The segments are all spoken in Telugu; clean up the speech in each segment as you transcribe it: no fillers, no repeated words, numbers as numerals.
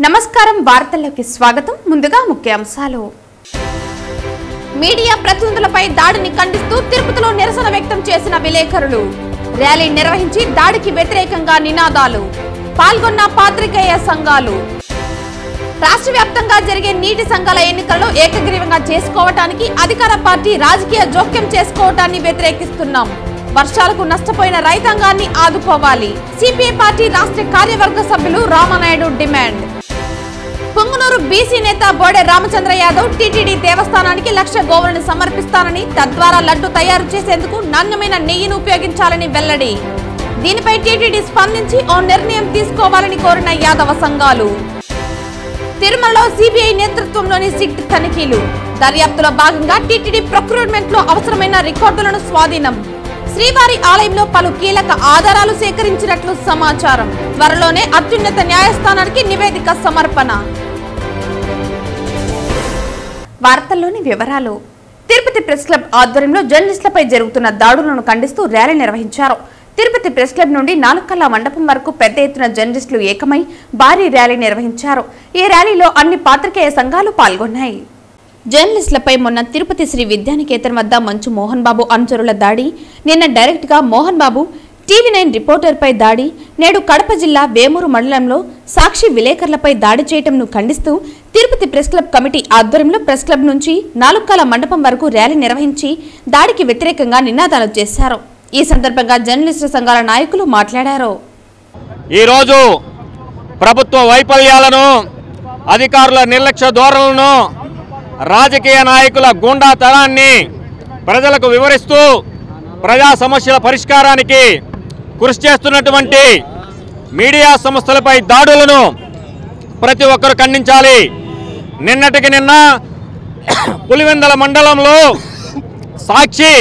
నమస్కారం వార్తల్లోకి స్వాగతం ముందుగా ముఖ్యాంశాలు మీడియా ప్రతినిధులపై దాడిని ఖండిస్తూ తిరుపతిలో నిరసన వ్యక్తం చేసిన విలేకరులు ర్యాలీ నిర్వహించి దాడికి వ్యతిరేకంగా నినాదాలు పాల్గొన్న పాత్రికేయ సంఘాలు రాష్ట్ర వ్యాప్తంగా జరిగే నీటి సంఘాల ఎన్నికల్లో ఏకగ్రీవంగా చేసుకోవడానికి అధికార పార్టీ రాజకీయ జోక్యం చేసుకోవడాన్ని వ్యతిరేకిస్తున్నాం వర్షాలకు నష్టపోయిన రైతాంగాన్ని ఆదుకోవాలి సిపిఐ పార్టీ రాష్ట్ర కార్యవర్గ సభ్యులు రామనాయుడు డిమాండ్ పొంగునూరు బీసీ నేత బోడే రామచంద్ర యాదవ్ టీటీడీ దేవస్థానానికి 1,00,000 గోవులను సమర్పిస్తానని తద్వారా లడ్డు తయారు చేసేందుకు నాణ్యమైన నెయ్యిని ఉపయోగించాలని వెల్లడి దీనిపై టీటీడీ స్పందించి ఓ నిర్ణయం తీసుకోవాలని కోరిన యాదవ సంఘాలు తిరుమలలో సిబిఐ నేతృత్వంలోని సిట్ తనిఖీలు దర్యాప్తులో భాగంగా టీటీడీ ప్రొక్యూర్మెంట్ లో అవసరమైన రికార్డులను స్వాధీనం శ్రీవారి ఆలయంలో పలు కీలక ఆధారాలు సేకరించినట్లు సమాచారం త్వరలోనే అత్యున్నత న్యాయస్థానానికి నివేదిక సమర్పణ వార్తల్లోని వివరాలు తిరుపతి ప్రెస్ క్లబ్ ఆధ్వర్యంలో జర్నలిస్టులపై జరుగుతున్న దాడులను ఖండిస్తూ ర్యాలీ నిర్వహించారు తిరుపతి ప్రెస్ క్లబ్ నుండి 4 కళ్ళ మండపం వరకు పెద్ద ఎత్తున జర్నలిస్టులు ఏకమై భారీ ర్యాలీ నిర్వహించారు ఈ ర్యాలీలో అన్ని పాత్రికేయ సంఘాలు పాల్గొన్నాయి జర్నలిస్టులపై మొన్న తిరుపతి శ్రీ విద్యానికేతన్ వద్ద మంచు మోహన్ బాబు అనుచరుల దాడి నిన్న డైరెక్ట్ గా మోహన్ బాబు టీవీ9 రిపోర్టర్పై దాడి నేడు కడప జిల్లా వేమూరు మండలంలో సాక్షి విలేకరులపై దాడి చేయటంను ఖండిస్తూ తిరుపతి ప్రెస్ క్లబ్ కమిటీ ఆధ్వర్యంలో ప్రెస్ క్లబ్ నుంచి 4 కళ్ళ మండపం వరకు ర్యాలీ నిర్వహించి దాడికి వ్యతిరేకంగా నినాదాలు చేశారు ఈ సందర్భంగా జర్నలిస్టు సంఘాల నాయకులు మాట్లాడారు ఈ రోజు ప్రభుత్వ వైఫల్యాలను అధికారుల నిర్లక్ష్య ధోరణులను రాజకీయ నాయకుల గూండాతనాన్ని ప్రజలకు వివరిస్తూ ప్రజా సమస్యల పరిష్కారానికి కృషి చేస్తున్నటువంటి మీడియా సంస్థలపై దాడులను ప్రతి ఒక్కరు ఖండించాలి నిన్నటికి నిన్న పులివెందల మండలంలో సాక్షి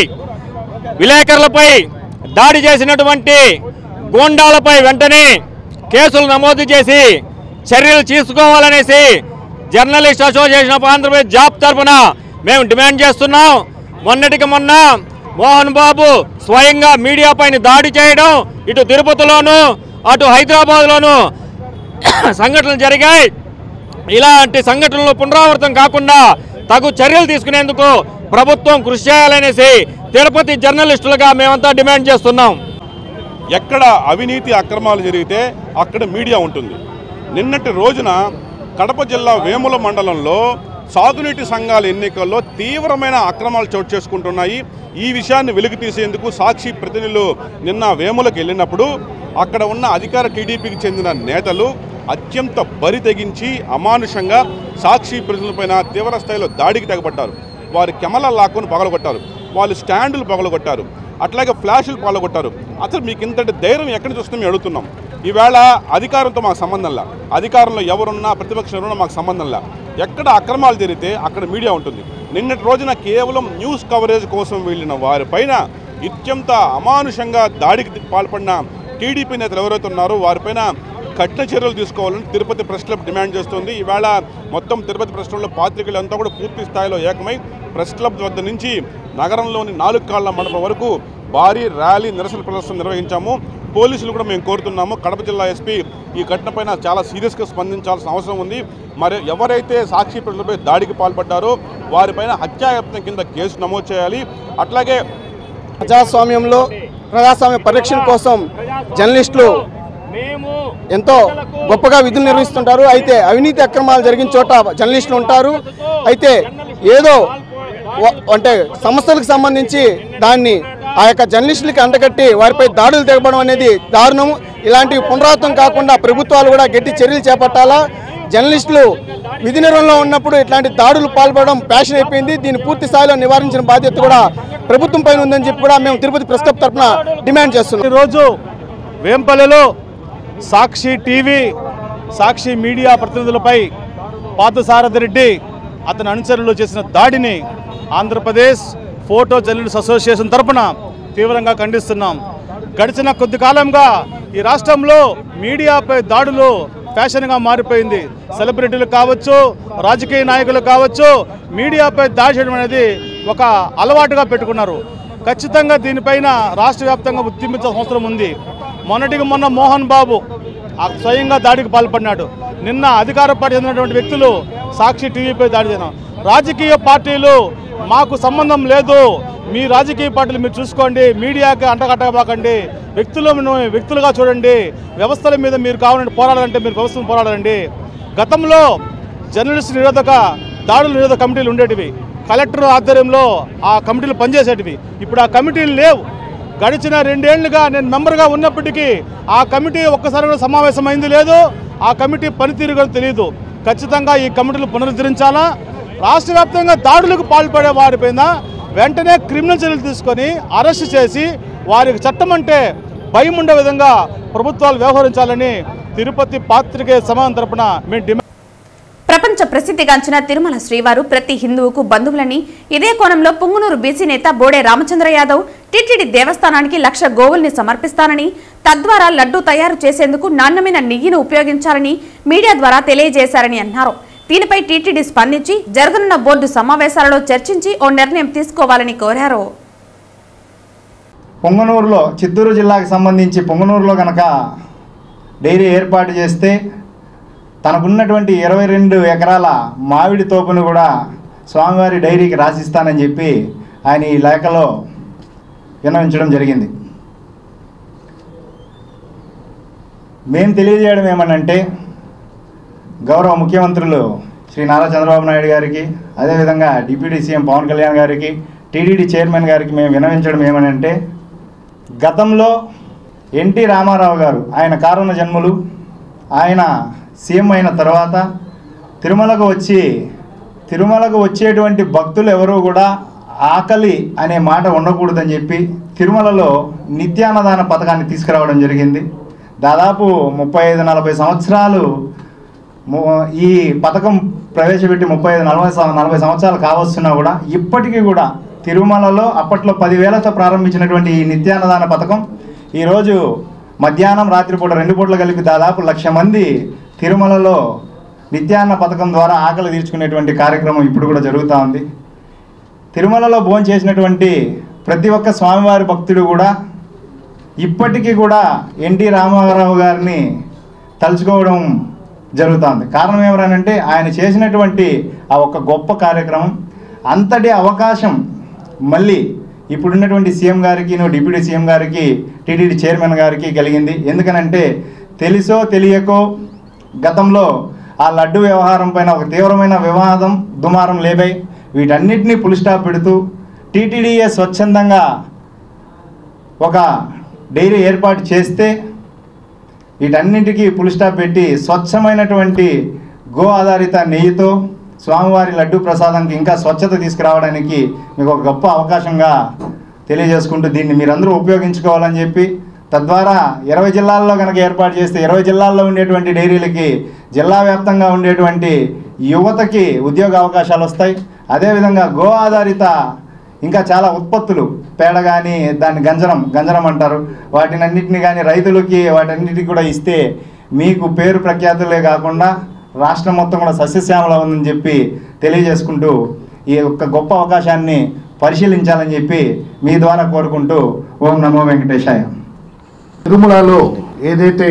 విలేకరులపై దాడి చేసినటువంటి గూండాలపై వెంటనే కేసులు నమోదు చేసి చర్యలు తీసుకోవాలనేసి జర్నలిస్ట్ అసోసియేషన్ ఆఫ్ ఆంధ్రప్రదేశ్ జాబ్ తరఫున మేము డిమాండ్ చేస్తున్నాం మొన్నటికి మొన్న మోహన్ బాబు స్వయంగా మీడియా పైన దాడి చేయడం ఇటు తిరుపతిలోను అటు హైదరాబాద్లోను సంఘటనలు జరిగాయి ఇలాంటి సంఘటనలు పునరావృతం కాకుండా తగు చర్యలు తీసుకునేందుకు ప్రభుత్వం కృషి చేయాలనేసి తిరుపతి జర్నలిస్టులుగా మేమంతా డిమాండ్ చేస్తున్నాం ఎక్కడ అవినీతి అక్రమాలు జరిగితే అక్కడ మీడియా ఉంటుంది నిన్నటి రోజున కడప జిల్లా వేముల మండలంలో సాగునీటి సంఘాల ఎన్నికల్లో తీవ్రమైన అక్రమాలు చోటు చేసుకుంటున్నాయి ఈ విషయాన్ని వెలుగు తీసేందుకు సాక్షి ప్రతినిధులు నిన్న వేములకు వెళ్ళినప్పుడు అక్కడ ఉన్న అధికార టీడీపీకి చెందిన నేతలు అత్యంత బరి తెగించి అమానుషంగా సాక్షి ప్రతినిధులపైన తీవ్ర స్థాయిలో దాడికి తెగబడ్డారు వారి కెమెరాలు లాక్కొని పగలగొట్టారు వాళ్ళు స్టాండులు పగలగొట్టారు అట్లాగే ఫ్లాషులు పగలగొట్టారు అసలు మీకు ఇంతటి ధైర్యం ఎక్కడి నుంచి వస్తుందో మేము అడుగుతున్నాం ఈవేళ అధికారంతో మాకు సంబంధంలా అధికారంలో ఎవరున్నా ప్రతిపక్షం ఎవరున్నా మాకు సంబంధంలా ఎక్కడ అక్రమాలు జరిగితే అక్కడ మీడియా ఉంటుంది నిన్నటి రోజున కేవలం న్యూస్ కవరేజ్ కోసం వెళ్ళిన వారిపైన అత్యంత అమానుషంగా దాడికి పాల్పడిన టీడీపీ నేతలు ఎవరైతే ఉన్నారో వారిపైన కఠిన చర్యలు తీసుకోవాలని తిరుపతి ప్రెస్ క్లబ్ డిమాండ్ చేస్తుంది ఈవేళ మొత్తం తిరుపతి ప్రెస్ క్లబ్లో పాత్రికలంతా కూడా పూర్తి స్థాయిలో ఏకమై ప్రెస్ క్లబ్ వద్ద నుంచి నగరంలోని 4 కాళ్ళ మండపం వరకు భారీ ర్యాలీ నిరసన ప్రదర్శన నిర్వహించాము పోలీసులు కూడా మేము కోరుతున్నాము కడప జిల్లా ఎస్పీ ఈ ఘటనపైన చాలా సీరియస్గా స్పందించాల్సిన అవసరం ఉంది మరి ఎవరైతే సాక్షి ప్రజలపై దాడికి పాల్పడ్డారో వారిపైన హత్యాయత్నం కింద కేసు నమోదు చేయాలి అట్లాగే ప్రజాస్వామ్య పరిరక్షణ కోసం జర్నలిస్టులు ఎంతో గొప్పగా విధులు నిర్వహిస్తుంటారు అయితే అవినీతి అక్రమాలు జరిగిన చోట జర్నలిస్టులు ఉంటారు అయితే ఏదో అంటే సంస్థలకు సంబంధించి దాన్ని ఆ యొక్క జర్నలిస్టులకి అంటగట్టి వారిపై దాడులు తెగబడం అనేది దారుణం ఇలాంటివి పునరావృతం కాకుండా ప్రభుత్వాలు కూడా గట్టి చర్యలు చేపట్టాలా జర్నలిస్టులు విధి నిర్వహణలో ఉన్నప్పుడు ఇట్లాంటి దాడులు పాల్పడడం ప్యాషన్ అయిపోయింది దీన్ని పూర్తి స్థాయిలో నివారించిన బాధ్యత కూడా ప్రభుత్వం పైన ఉందని చెప్పి కూడా మేము తిరుపతి ప్రెస్ క్లబ్ తరఫున డిమాండ్ చేస్తున్నాం ఈరోజు వేంపల్లిలో సాక్షి టీవీ సాక్షి మీడియా ప్రతినిధులపై పార్థసారథి రెడ్డి అతని అనుచరులు చేసిన దాడిని ఆంధ్రప్రదేశ్ ఫోటో జర్నలిస్ట్ అసోసియేషన్ తరఫున తీవ్రంగా ఖండిస్తున్నాం గడిచిన కొద్ది కాలంగా ఈ రాష్ట్రంలో మీడియాపై దాడులు ఫ్యాషన్గా మారిపోయింది సెలబ్రిటీలు కావచ్చు రాజకీయ నాయకులు కావచ్చు మీడియాపై దాడి చేయడం అనేది ఒక అలవాటుగా పెట్టుకున్నారు ఖచ్చితంగా దీనిపైన రాష్ట్ర వ్యాప్తంగా ఉద్యమించాల్సిన అవసరం ఉంది మొన్నటికి మొన్న మోహన్ బాబు స్వయంగా దాడికి పాల్పడినాడు నిన్న అధికార పార్టీ చెందినటువంటి వ్యక్తులు సాక్షి టీవీపై దాడి చేయడం. రాజకీయ పార్టీలు మాకు సంబంధం లేదు, మీ రాజకీయ పార్టీలు మీరు చూసుకోండి, మీడియాకి అంటగట్టబాకండి, వ్యక్తులుగా చూడండి, వ్యవస్థల మీద మీరు కావాలంటే పోరాడాలంటే మీరు వ్యవస్థను పోరాడాలండి. గతంలో జర్నలిస్ట్ నిరోధక దాడుల నిరోధక కమిటీలు ఉండేటివి, కలెక్టర్ ఆధ్వర్యంలో ఆ కమిటీలు పనిచేసేటివి. ఇప్పుడు ఆ కమిటీలు లేవు. గడిచిన 2 ఏళ్లుగా నేను మెంబర్గా ఉన్నప్పటికీ ఆ కమిటీ ఒక్కసారి సమావేశం అయింది లేదు, ఆ కమిటీ పనితీరు కూడా తెలియదు. ఖచ్చితంగా ఈ కమిటీలు పునరుద్ధరించాలా. రాష్ట్ర వ్యాప్తంగా దాడులకు పాల్పడే వారిపైన వెంటనే క్రిమినల్ చర్యలు తీసుకొని అరెస్ట్ చేసి వారికి చట్టం అంటే భయం ఉండే విధంగా ప్రభుత్వాలు వ్యవహరించాలని తిరుపతి పాత్రికేయ సమాజం తరపున మేము డిమాండ్. ప్రపంచ ప్రసిద్ధిగాంచిన తిరుమల శ్రీవారు ప్రతి హిందువుకు బంధువులని, ఇదే కోణంలో పుంగునూరు బీసీ నేత బోడే రామచంద్ర యాదవ్ టీటీడీ దేవస్థానానికి 1,00,000 గోవుల్ని సమర్పిస్తానని, తద్వారా లడ్డూ తయారు చేసేందుకు నాణ్యమైన నెయ్యిని ఉపయోగించాలని మీడియా ద్వారా తెలియజేశారని అన్నారు. దీనిపై టీటీడీ స్పందించి జరగనున్న బోర్డు సమావేశాలలో చర్చించి ఓ నిర్ణయం తీసుకోవాలని కోరారు. పొంగనూరులో, చిత్తూరు జిల్లాకు సంబంధించి పొంగనూరులో కనుక డైరీ ఏర్పాటు చేస్తే తనకున్నటువంటి 22 ఎకరాల మామిడి తోపును కూడా స్వామివారి డైరీకి రాసిస్తానని చెప్పి ఆయన ఈ లేఖలో విన్నవించడం జరిగింది. మేము తెలియజేయడం ఏమనంటే, గౌరవ ముఖ్యమంత్రులు శ్రీ నారా చంద్రబాబు నాయుడు గారికి, అదేవిధంగా డిప్యూటీ సీఎం పవన్ కళ్యాణ్ గారికి, టీటీడీ చైర్మన్ గారికి మేము విన్నవించడం ఏమనంటే, గతంలో ఎన్టీ రామారావు గారు ఆయన కారణ జన్ములు, ఆయన సీఎం అయిన తర్వాత తిరుమలకు వచ్చేటువంటి భక్తులు ఎవరూ కూడా ఆకలి అనే మాట ఉండకూడదని చెప్పి తిరుమలలో నిత్యాన్నదాన పథకాన్ని తీసుకురావడం జరిగింది. దాదాపు 35-40 సంవత్సరాలు ఈ పథకం ప్రవేశపెట్టి 35-40 సంవత్సరాలు కావస్తున్నా కూడా ఇప్పటికీ కూడా తిరుమలలో అప్పట్లో 10,000తో ప్రారంభించినటువంటి ఈ నిత్యాన్నదాన పథకం ఈరోజు మధ్యాహ్నం రాత్రిపూట 2 పూటలు కలిపి దాదాపు 1,00,000 మంది తిరుమలలో నిత్యాన్న పథకం ద్వారా ఆకలి తీర్చుకునేటువంటి కార్యక్రమం ఇప్పుడు కూడా జరుగుతూ ఉంది. తిరుమలలో భోజనం చేసినటువంటి ప్రతి ఒక్క స్వామివారి భక్తుడు కూడా ఇప్పటికీ కూడా ఎన్టీ రామారావు గారిని తలుచుకోవడం జరుగుతుంది. కారణం ఏమనంటే, ఆయన చేసినటువంటి ఆ ఒక గొప్ప కార్యక్రమం, అంతటి అవకాశం మళ్ళీ ఇప్పుడున్నటువంటి సీఎం గారికి, డిప్యూటీ సీఎం గారికి, టీటీడీ చైర్మన్ గారికి కలిగింది. ఎందుకనంటే తెలుసో తెలియకో గతంలో ఆ లడ్డు వ్యవహారం పైన ఒక తీవ్రమైన వివాదం, దుమారం లేబాయి. వీటన్నిటినీ ఫుల్ స్టాప్ పెడుతూ టీటీడీఏ స్వచ్ఛందంగా ఒక డైరీ ఏర్పాటు చేస్తే వీటన్నింటికీ ఫుల్ స్టాప్ పెట్టి స్వచ్ఛమైనటువంటి గో ఆధారిత నెయ్యితో స్వామివారి లడ్డు ప్రసాదానికి ఇంకా స్వచ్ఛత తీసుకురావడానికి మీకు ఒక గొప్ప అవకాశంగా తెలియజేసుకుంటూ దీన్ని మీరందరూ ఉపయోగించుకోవాలని చెప్పి, తద్వారా 20 జిల్లాల్లో కనుక ఏర్పాటు చేస్తే 20 జిల్లాల్లో ఉండేటువంటి డైరీలకి జిల్లా వ్యాప్తంగా ఉండేటువంటి యువతకి ఉద్యోగ అవకాశాలు వస్తాయి. అదేవిధంగా గో ఆధారిత ఇంకా చాలా ఉత్పత్తులు, పేడ కానీ, దాన్ని గంజరం అంటారు, వాటినన్నింటినీ కానీ రైతులకి వాటన్నిటికి కూడా ఇస్తే మీకు పేరు ప్రఖ్యాతులే కాకుండా రాష్ట్రం మొత్తం కూడా సస్యశ్యామల ఉందని చెప్పి తెలియజేసుకుంటూ ఈ యొక్క గొప్ప అవకాశాన్ని పరిశీలించాలని చెప్పి మీ ద్వారా కోరుకుంటూ ఓం నమో వెంకటేశాయ. తిరుమలలో ఏదైతే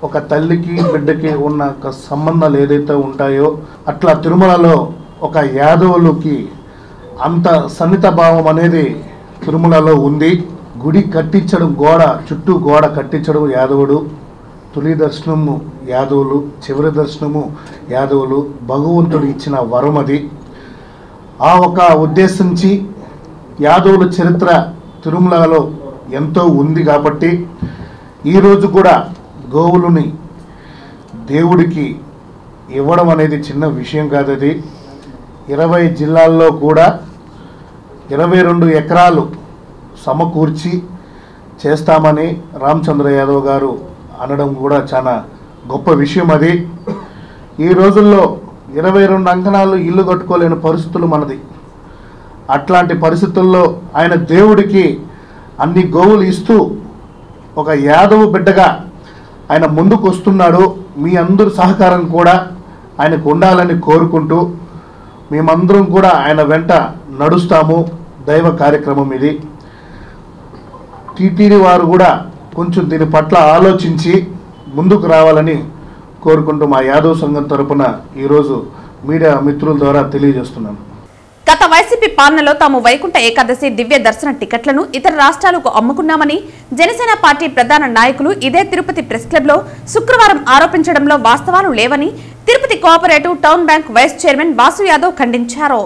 ఒక తల్లికి బిడ్డకి ఉన్న ఒక సంబంధాలు ఏదైతే ఉంటాయో అట్లా తిరుమలలో ఒక యాదవులకి అంత సన్నిహిత భావం అనేది తిరుమలలో ఉంది. గుడి కట్టించడం, చుట్టూ గోడ కట్టించడం యాదవుడు, తొలి దర్శనము యాదవులు, చివరి దర్శనము యాదవులు. భగవంతుడు ఇచ్చిన వరం అది. ఆ ఒక ఉద్దేశించి యాదవుల చరిత్ర తిరుమలలో ఎంతో ఉంది కాబట్టి ఈరోజు కూడా గోవులని దేవుడికి ఇవ్వడం అనేది చిన్న విషయం కాదు. అది 20 జిల్లాల్లో కూడా 22 ఎకరాలు సమకూర్చి చేస్తామని రామచంద్ర యాదవ్ గారు అనడం కూడా చాలా గొప్ప విషయం. అది ఈ రోజుల్లో 22 అంకణాలు ఇల్లు కట్టుకోలేని పరిస్థితులు మనది. అట్లాంటి పరిస్థితుల్లో ఆయన దేవుడికి అన్ని గోవులు ఇస్తూ ఒక యాదవ బిడ్డగా ఆయన ముందుకు వస్తున్నాడు. మీ అందరి సహకారం కూడా ఆయనకు ఉండాలని కోరుకుంటూ మేమందరం కూడా ఆయన వెంట నడుస్తాము. దైవ కార్యక్రమం ఇది. టీటీడీ వారు కూడా కొంచెం దీని పట్ల ఆలోచించి ముందుకు రావాలని కోరుకుంటూ మా యాదవ్ సంఘం తరపున ఈరోజు మీడియా మిత్రుల ద్వారా తెలియజేస్తున్నాను. గత వైసీపీ పాలనలో తాము వైకుంఠ ఏకాదశి దివ్య దర్శన టికెట్లను ఇతర రాష్ట్రాలకు అమ్ముకున్నామని జనసేన పార్టీ ప్రధాన నాయకులు ఇదే తిరుపతి ప్రెస్ క్లబ్ లో శుక్రవారం ఆరోపించడంలో వాస్తవాలు లేవని Tirupati cooperative town bank vice chairman Vasu Yadav ఖండించారు.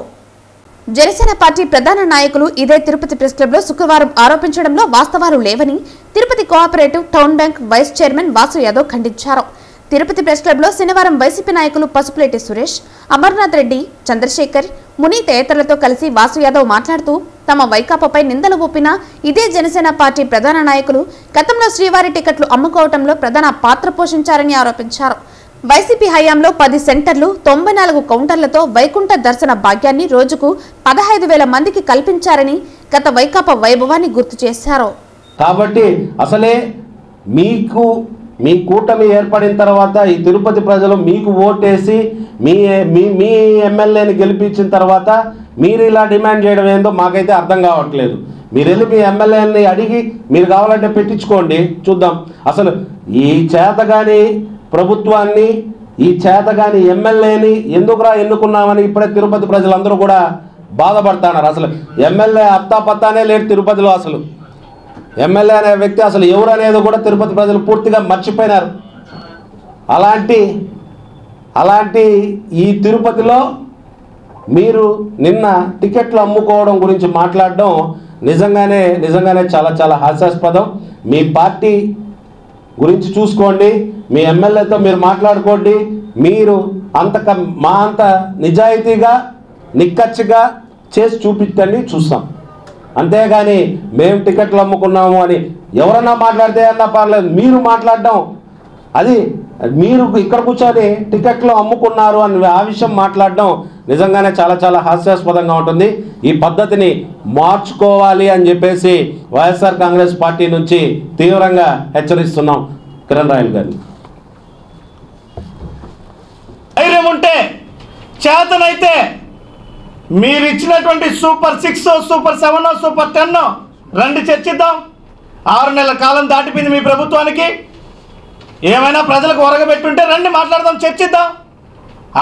జనసేన పార్టీ ప్రధాన నాయకులు ఇదే తిరుపతి ప్రెస్ క్లబ్ లో శుక్రవారం ఆరోపించడంలో వాస్తవాలు లేవని Tirupati cooperative town bank vice chairman Vasu Yadav ఖండించారు. తిరుపతి ప్రెస్ క్లబ్ లో శనివారం వైసీపీ నాయకులు పసుపులేటి సురేష్, అమర్నాథ్ రెడ్డి, చంద్రశేఖర్, ముని తదితరులతో కలిసి వాసు యాదవ్ మాట్లాడుతూ తమ వైకాపాపై నిందలు ఊపిన ఇదే జనసేన పార్టీ ప్రధాన నాయకులు గతంలో శ్రీవారి టికెట్లు అమ్ముకోవడంలో ప్రధాన పాత్ర పోషించారని ఆరోపించారు. వైసీపీ హయాంలో 10 సెంటర్లు 94 కౌంటర్లతో వైకుంఠ దర్శన భాగ్యాన్ని రోజుకు 15,000 మందికి కల్పించారని గత వైకాపా వైభవాన్ని గుర్తు చేశారు. కాబట్టి అసలే మీ కూటమి ఏర్పడిన తర్వాత ఈ తిరుపతి ప్రజలు మీకు ఓటేసి మీ ఎమ్మెల్యేని గెలిపించిన తర్వాత మీరు ఇలా డిమాండ్ చేయడం ఏందో మాకైతే అర్థం కావట్లేదు. మీరు వెళ్ళి మీ ఎమ్మెల్యేని అడిగి మీరు కావాలంటే పెట్టించుకోండి, చూద్దాం. అసలు ఈ చేతగాని ప్రభుత్వాన్ని, ఈ చేతగాని ఎమ్మెల్యేని ఎందుకురా ఎన్నుకున్నామని ఇప్పుడే తిరుపతి ప్రజలందరూ కూడా బాధపడుతున్నారు. అసలు ఎమ్మెల్యే అత్తాపత్తానే లేడు తిరుపతిలో. అసలు ఎమ్మెల్యే అనే వ్యక్తి అసలు ఎవరు అనేది కూడా తిరుపతి ప్రజలు పూర్తిగా మర్చిపోయినారు. అలాంటి ఈ తిరుపతిలో మీరు నిన్న టికెట్లు అమ్ముకోవడం గురించి మాట్లాడడం నిజంగానే చాలా చాలా హాస్యాస్పదం. మీ పార్టీ గురించి చూసుకోండి, మీ ఎమ్మెల్యేతో మీరు మాట్లాడుకోండి. మీరు మా అంత నిజాయితీగా నిక్కచ్చిగా చేసి చూపించండి, చూస్తాం. అంతేగాని మేము టికెట్లు అమ్ముకున్నాము అని ఎవరన్నా మాట్లాడితే అన్నా పర్లేదు, మీరు మాట్లాడడం అది మీరు ఇక్కడ కూర్చొని టికెట్లు అమ్ముకున్నారు అని ఆ విషయం మాట్లాడడం నిజంగానే చాలా చాలా హాస్యాస్పదంగా ఉంటుంది. ఈ పద్ధతిని మార్చుకోవాలి అని చెప్పేసి వైఎస్ఆర్ కాంగ్రెస్ పార్టీ నుంచి తీవ్రంగా హెచ్చరిస్తున్నాం. కిరణ్ రాయల్ గారిని ధైర్యం ఉంటే, చేతనైతే మీరు ఇచ్చినటువంటి సూపర్ 6, సూపర్ 7, సూపర్ 10 రండి చర్చిద్దాం. 6 నెలల కాలం దాటిపోయింది మీ ప్రభుత్వానికి. ఏమైనా ప్రజలకు ఒరగబెట్టుంటే రండి మాట్లాడదాం, చర్చిద్దాం.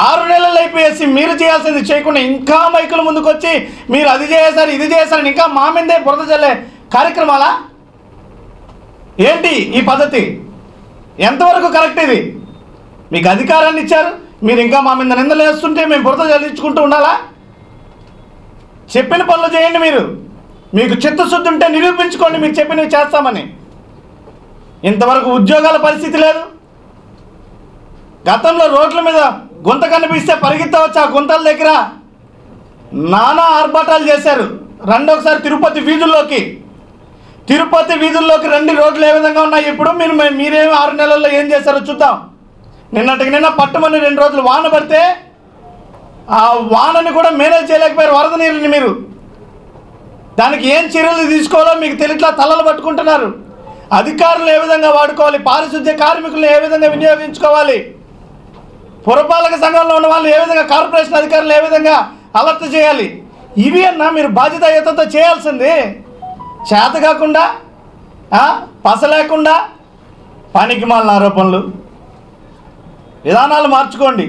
6 నెలలు అయిపోయేసి మీరు చేయాల్సింది చేయకుండా ఇంకా మైకుల ముందుకు వచ్చి మీరు అది చేశారు ఇది చేశారని ఇంకా మా మీదే బురద చల్లే కార్యక్రమాలా ఏంటి? ఈ పద్ధతి ఎంతవరకు కరెక్ట్? ఇది మీకు అధికారాన్ని ఇచ్చారు, మీరు ఇంకా మా మీద నిందలు వేస్తుంటే మేము బురద చల్లించుకుంటూ ఉండాలా? చెప్పిన పనులు చేయండి. మీకు చిత్తశుద్ధి ఉంటే నిరూపించుకోండి మీరు చెప్పినవి చేస్తామని. ఇంతవరకు ఉద్యోగాల పరిస్థితి లేదు. గతంలో రోడ్ల మీద గుంత కనిపిస్తే పరిగెత్తవచ్చు, ఆ గుంతల దగ్గర నానా ఆర్భాటాలు చేశారు. రండి ఒకసారి తిరుపతి వీధుల్లోకి రండి, రోడ్లు ఏ విధంగా ఉన్నాయి ఇప్పుడు. మీరేమి 6 నెలల్లో ఏం చేశారో చూద్దాం. నిన్న పట్టుమని 2 రోజులు వాన పడితే ఆ వానని కూడా మేనేజ్ చేయలేకపోయారు, వరద నీరుని. మీరు దానికి ఏం చర్యలు తీసుకోవాలో మీకు తెలియట్లా, తలలు పట్టుకుంటున్నారు. అధికారులు ఏ విధంగా వాడుకోవాలి, పారిశుద్ధ్య కార్మికులను ఏ విధంగా వినియోగించుకోవాలి, పురపాలక సంఘంలో ఉన్న వాళ్ళు ఏ విధంగా, కార్పొరేషన్ అధికారులు ఏ విధంగా అలర్ట్ చేయాలి, ఇవి అన్నా మీరు బాధ్యతాయుతంతో చేయాల్సింది. చేత కాకుండా పస లేకుండా పనికి మాలిన ఆరోపణలు, విధానాలు మార్చుకోండి.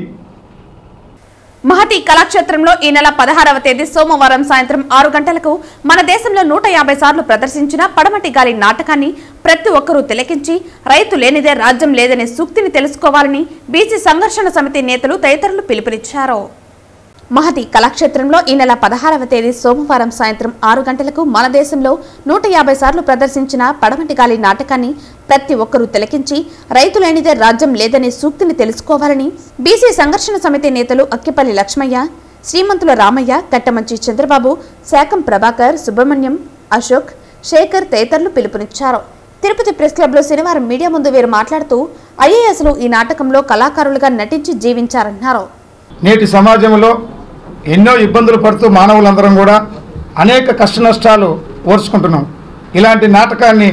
మహతి కళాక్షేత్రంలో ఈ నెల 16వ తేదీ సోమవారం సాయంత్రం 6 గంటలకు మన దేశంలో 150 సార్లు ప్రదర్శించిన పడమటి గాలి నాటకాన్ని ప్రతి ఒక్కరూ తిలకించి రైతు లేనిదే రాజ్యం లేదనే సూక్తిని తెలుసుకోవాలని బీసీ సంఘర్షణ సమితి నేతలు తదితరులు పిలుపునిచ్చారు. మహతి కళాక్షేత్రంలో ఈ నెల 16వ తేదీ సోమవారం సాయంత్రం 6 గంటలకు మన దేశంలో 150 సార్లు ప్రదర్శించిన పడమటి గాలి నాటకాన్ని ప్రతి ఒక్కరూ తిలకించి రైతు లేనిదే రాజ్యం లేదనే సూక్తిని తెలుసుకోవాలని బీసీ సంఘర్షణ సమితి నేతలు అక్కిపల్లి లక్ష్మయ్య, శ్రీమంతుల రామయ్య, కట్టమంచి చంద్రబాబు, శాకం ప్రభాకర్, సుబ్రహ్మణ్యం, అశోక్, శేఖర్ తదితరులు పిలుపునిచ్చారు. తిరుపతి ప్రెస్ క్లబ్లో శనివారం మీడియా ముందు వీరు మాట్లాడుతూ ఐఏఎస్లు ఈ నాటకంలో కళాకారులుగా నటించి జీవించారన్నారు. నేటి సమాజంలో ఎన్నో ఇబ్బందులు పడుతూ మానవులందరం కూడా అనేక కష్ట నష్టాలు ఓర్చుకుంటున్నాం. ఇలాంటి నాటకాన్ని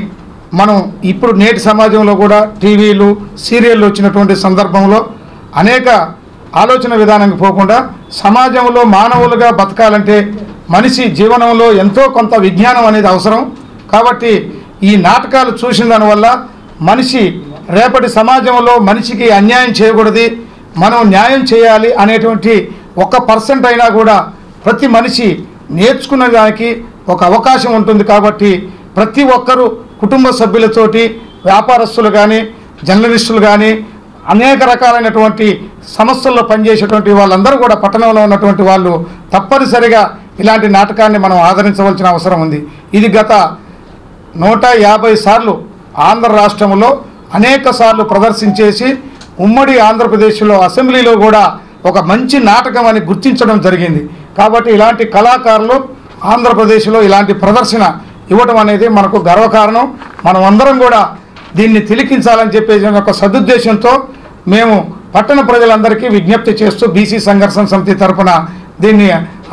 మనం ఇప్పుడు నేటి సమాజంలో కూడా టీవీలు, సీరియళ్ళు వచ్చినటువంటి సందర్భంలో అనేక ఆలోచన విధానానికి పోకుండా సమాజంలో మానవులుగా బతకాలంటే మనిషి జీవనంలో ఎంతో కొంత విజ్ఞానం అనేది అవసరం. కాబట్టి ఈ నాటకాలు చూసిన దానివల్ల మనిషి రేపటి సమాజంలో మనిషికి అన్యాయం చేయకూడదు, మనం న్యాయం చేయాలి అనేటువంటి 1% అయినా కూడా ప్రతి మనిషి నేర్చుకునే దానికి ఒక అవకాశం ఉంటుంది. కాబట్టి ప్రతి ఒక్కరూ కుటుంబ సభ్యులతోటి, వ్యాపారస్తులు కానీ, జర్నలిస్టులు కానీ, అనేక రకాలైనటువంటి సంస్థల్లో పనిచేసేటువంటి వాళ్ళందరూ కూడా పట్టణంలో ఉన్నటువంటి వాళ్ళు తప్పనిసరిగా ఇలాంటి నాటకాన్ని మనం ఆదరించవలసిన అవసరం ఉంది. ఇది గత 150 సార్లు ఆంధ్ర రాష్ట్రంలో అనేక సార్లు ప్రదర్శించేసి ఉమ్మడి ఆంధ్రప్రదేశ్లో అసెంబ్లీలో కూడా ఒక మంచి నాటకం అని గుర్తించడం జరిగింది. కాబట్టి ఇలాంటి కళాకారులు ఆంధ్రప్రదేశ్లో ఇలాంటి ప్రదర్శన ఇవ్వడం అనేది మనకు గర్వకారణం. మనం అందరం కూడా దీన్ని తిలకించాలని చెప్పేసి ఒక సదుద్దేశంతో మేము పట్టణ ప్రజలందరికీ విజ్ఞప్తి చేస్తూ బీసీ సంఘర్షణ సమితి తరఫున దీన్ని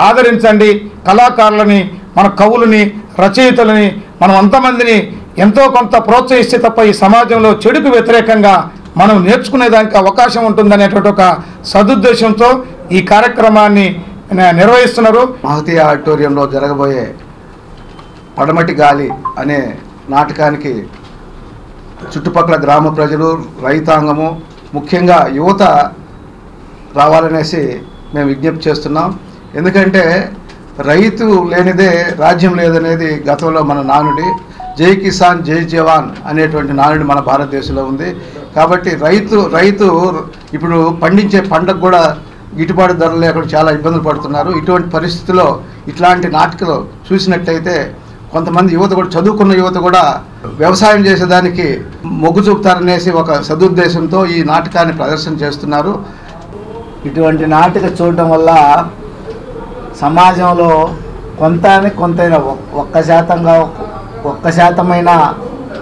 ఆదరించండి. కళాకారులని, మన కవులని, రచయితలని, మనం అంతమందిని ఎంతో కొంత ప్రోత్సహిస్తే తప్ప ఈ సమాజంలో చెడుకు వ్యతిరేకంగా మనం నేర్చుకునేదానికి అవకాశం ఉంటుందనేటువంటి ఒక సదుద్దేశంతో ఈ కార్యక్రమాన్ని నిర్వహిస్తున్నారు. మహతి ఆడిటోరియంలో జరగబోయే పడమటి గాలి అనే నాటకానికి చుట్టుపక్కల గ్రామ ప్రజలు, రైతాంగము, ముఖ్యంగా యువత రావాలనేసి మేము విజ్ఞప్తి చేస్తున్నాం. ఎందుకంటే రైతు లేనిదే రాజ్యం లేదనేది గతంలో మన నానుడి. జై కిసాన్ జై జవాన్ అనేటువంటి నానుడి మన భారతదేశంలో ఉంది. కాబట్టి రైతు ఇప్పుడు పండించే పంటకు కూడా గిట్టుబాటు ధరలు లేకుండా చాలా ఇబ్బందులు పడుతున్నారు. ఇటువంటి పరిస్థితుల్లో ఇట్లాంటి నాటకాలు చూసినట్టయితే కొంతమంది యువత కూడా, చదువుకున్న యువత కూడా వ్యవసాయం చేసేదానికి మొగ్గు చూపుతారనేసి ఒక సదుద్దేశంతో ఈ నాటకాన్ని ప్రదర్శన చేస్తున్నారు. ఇటువంటి నాటక చూడటం వల్ల సమాజంలో కొంతైనా 1%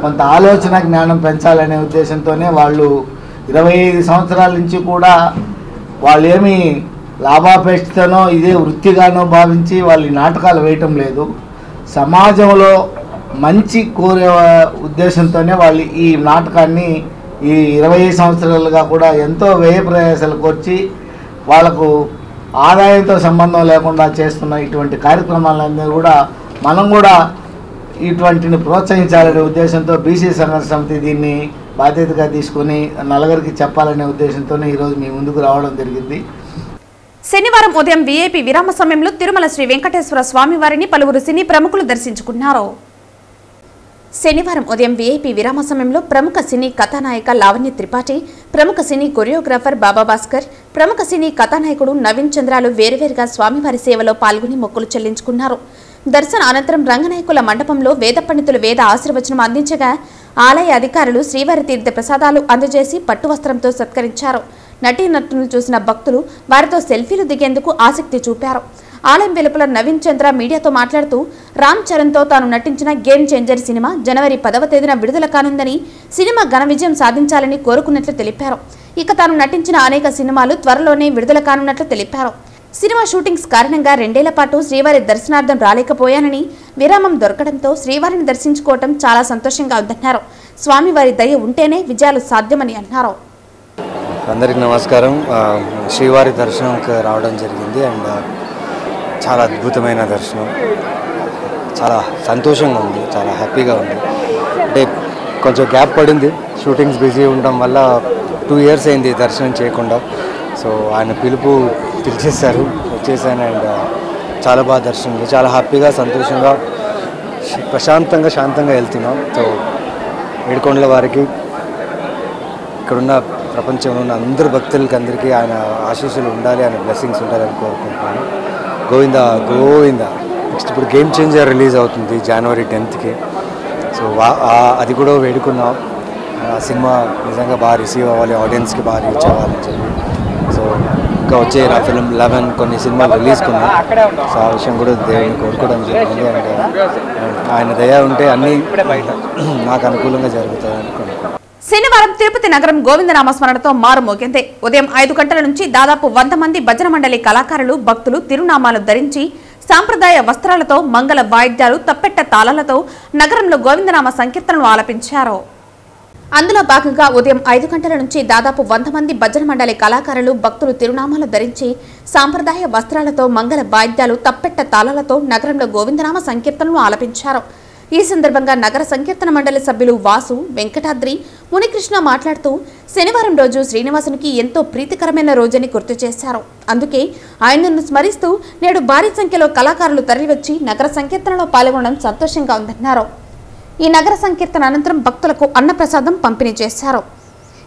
కొంత ఆలోచన జ్ఞానం పెంచాలనే ఉద్దేశంతోనే వాళ్ళు 25 సంవత్సరాల నుంచి కూడా వాళ్ళు ఏమీ లాభాపేక్షతోనో ఇదే వృత్తిగానో భావించి వాళ్ళు ఈ నాటకాలు వేయటం లేదు. సమాజంలో మంచి కోరే ఉద్దేశంతోనే వాళ్ళు ఈ నాటకాన్ని ఈ 20 సంవత్సరాలుగా కూడా ఎంతో వ్యయ ప్రయాసాలకు వచ్చి వాళ్ళకు ఆదాయంతో సంబంధం లేకుండా చేస్తున్న ఇటువంటి కార్యక్రమాలన్నీ కూడా మనం కూడా ఇటువంటిని ప్రోత్సహించాలనే ఉద్దేశంతో బీసీ సంఘర్షణ సమితి దీన్ని బాధ్యతగా తీసుకొని నలుగురికి చెప్పాలనే ఉద్దేశంతోనే ఈరోజు మీ ముందుకు రావడం జరిగింది. శనివారం ఉదయం వీఐపీ విరామ సమయంలో తిరుమల శ్రీ వెంకటేశ్వర స్వామి వారిని పలువురు సినీ ప్రముఖులు దర్శించుకున్నారు. శనివారం ఉదయం వీఐపీ విరామ సమయంలో ప్రముఖ సినీ కథానాయిక లావణ్య త్రిపాఠి, ప్రముఖ సినీ కొరియోగ్రాఫర్ బాబా భాస్కర్, ప్రముఖ సినీ కథానాయకుడు నవీన్ చంద్రాలు వేరువేరుగా స్వామివారి సేవలో పాల్గొని మొక్కులు చెల్లించుకున్నారు. దర్శన అనంతరం రంగనాయకుల మండపంలో వేద పండితులు వేద ఆశీర్వచనం అందించగా ఆలయ అధికారులు శ్రీవారి తీర్థ ప్రసాదాలు అందజేసి పట్టు వస్త్రంతో సత్కరించారు. నటీనటులను చూసిన భక్తులు వారితో సెల్ఫీలు దిగేందుకు ఆసక్తి చూపారు. ఆలయం వెలుపల నవీన్ చంద్ర మీడియాతో మాట్లాడుతూ రామ్ చరణ్తో తాను నటించిన గేమ్ చేంజర్ సినిమా జనవరి 10వ తేదీన విడుదల కానుందని, సినిమా ఘన విజయం సాధించాలని కోరుకున్నట్లు తెలిపారు. ఇక తాను నటించిన అనేక సినిమాలు త్వరలోనే విడుదల కానున్నట్లు తెలిపారు. సినిమా షూటింగ్స్ కారణంగా 2 ఏళ్ల పాటు శ్రీవారి దర్శనార్థం రాలేకపోయానని, విరామం దొరకడంతో శ్రీవారిని దర్శించుకోవటం చాలా సంతోషంగా ఉందన్నారు. స్వామివారి దయ ఉంటేనే విజయాలు సాధ్యమని అన్నారు. అందరికీ నమస్కారం. శ్రీవారి దర్శనంకి రావడం జరిగింది అండ్ చాలా అద్భుతమైన దర్శనం. చాలా సంతోషంగా ఉంది, చాలా హ్యాపీగా ఉంది. అంటే కొంచెం గ్యాప్ పడింది, షూటింగ్స్ బిజీ ఉండడం వల్ల 2 years అయింది దర్శనం చేయకుండా. సో ఆయన పిలిచేశారు, వచ్చేసాను అండ్ చాలా బాగా దర్శనం, చాలా హ్యాపీగా, సంతోషంగా, ప్రశాంతంగా, శాంతంగా వెళ్తున్నాం. సో ఏడుకొండల వారికి, ఇక్కడున్న ప్రపంచంలో ఉన్న అందరు భక్తులకి అందరికీ ఆయన ఆశీస్సులు ఉండాలి, ఆయన బ్లెస్సింగ్స్ ఉండాలని కోరుకుంటున్నాను. గోవింద గోవింద. నెక్స్ట్ ఇప్పుడు గేమ్ చేంజర్ రిలీజ్ అవుతుంది January 10th. సో అది కూడా వేడుకున్నాం. ఆ సినిమా నిజంగా బాగా రిసీవ్ అవ్వాలి, ఆడియన్స్కి బాగా రీచ్ అవ్వాలని చెప్పి. సో ఇంకా వచ్చే నా ఫిల్మ్ 11 కొన్ని సినిమాలు రిలీజ్ కొన్నాం. సో ఆ విషయం కూడా దేవుని కోరుకోవడం జరిగింది. అండ్ ఆయన దయ ఉంటే అన్నీ నాకు అనుకూలంగా జరుగుతాయి అనుకుంటున్నాను. శనివారం తిరుపతి నగరం గోవిందనామస్మరణతో మారుమోగింది. ఉదయం 5 గంటల నుంచి దాదాపు 100 మంది భజన మండలి కళాకారులు, భక్తులు తిరునామాలు ధరించి సాంప్రదాయ వస్త్రాలతో, మంగళ వాయిద్యాలు, తప్పెట్ట తాళాలతో నగరంలో గోవిందనామ సంకీర్తనలు ఆలపించారు. అందులో భాగంగా ఉదయం 5 గంటల నుంచి దాదాపు 100 మంది భజన మండలి కళాకారులు, భక్తులు తిరునామాలు ధరించి సాంప్రదాయ వస్త్రాలతో, మంగళ వాయిద్యాలు, తప్పెట్ట తాళాలతో నగరంలో గోవిందనామ సంకీర్తనలు ఆలపించారు. ఈ సందర్భంగా నగర సంకీర్తన మండలి సభ్యులు వాసు, వెంకటాద్రి, మునికృష్ణ మాట్లాడుతూ శనివారం రోజు శ్రీనివాసునికి ఎంతో ప్రీతికరమైన రోజని గుర్తు చేశారు. అందుకే ఆయనను స్మరిస్తూ నేడు భారీ సంఖ్యలో కళాకారులు తరలివచ్చి నగర సంకీర్తనలో పాల్గొనడం సంతోషంగా ఉందన్నారు. ఈ నగర సంకీర్తన అనంతరం భక్తులకు అన్నప్రసాదం పంపిణీ చేశారు.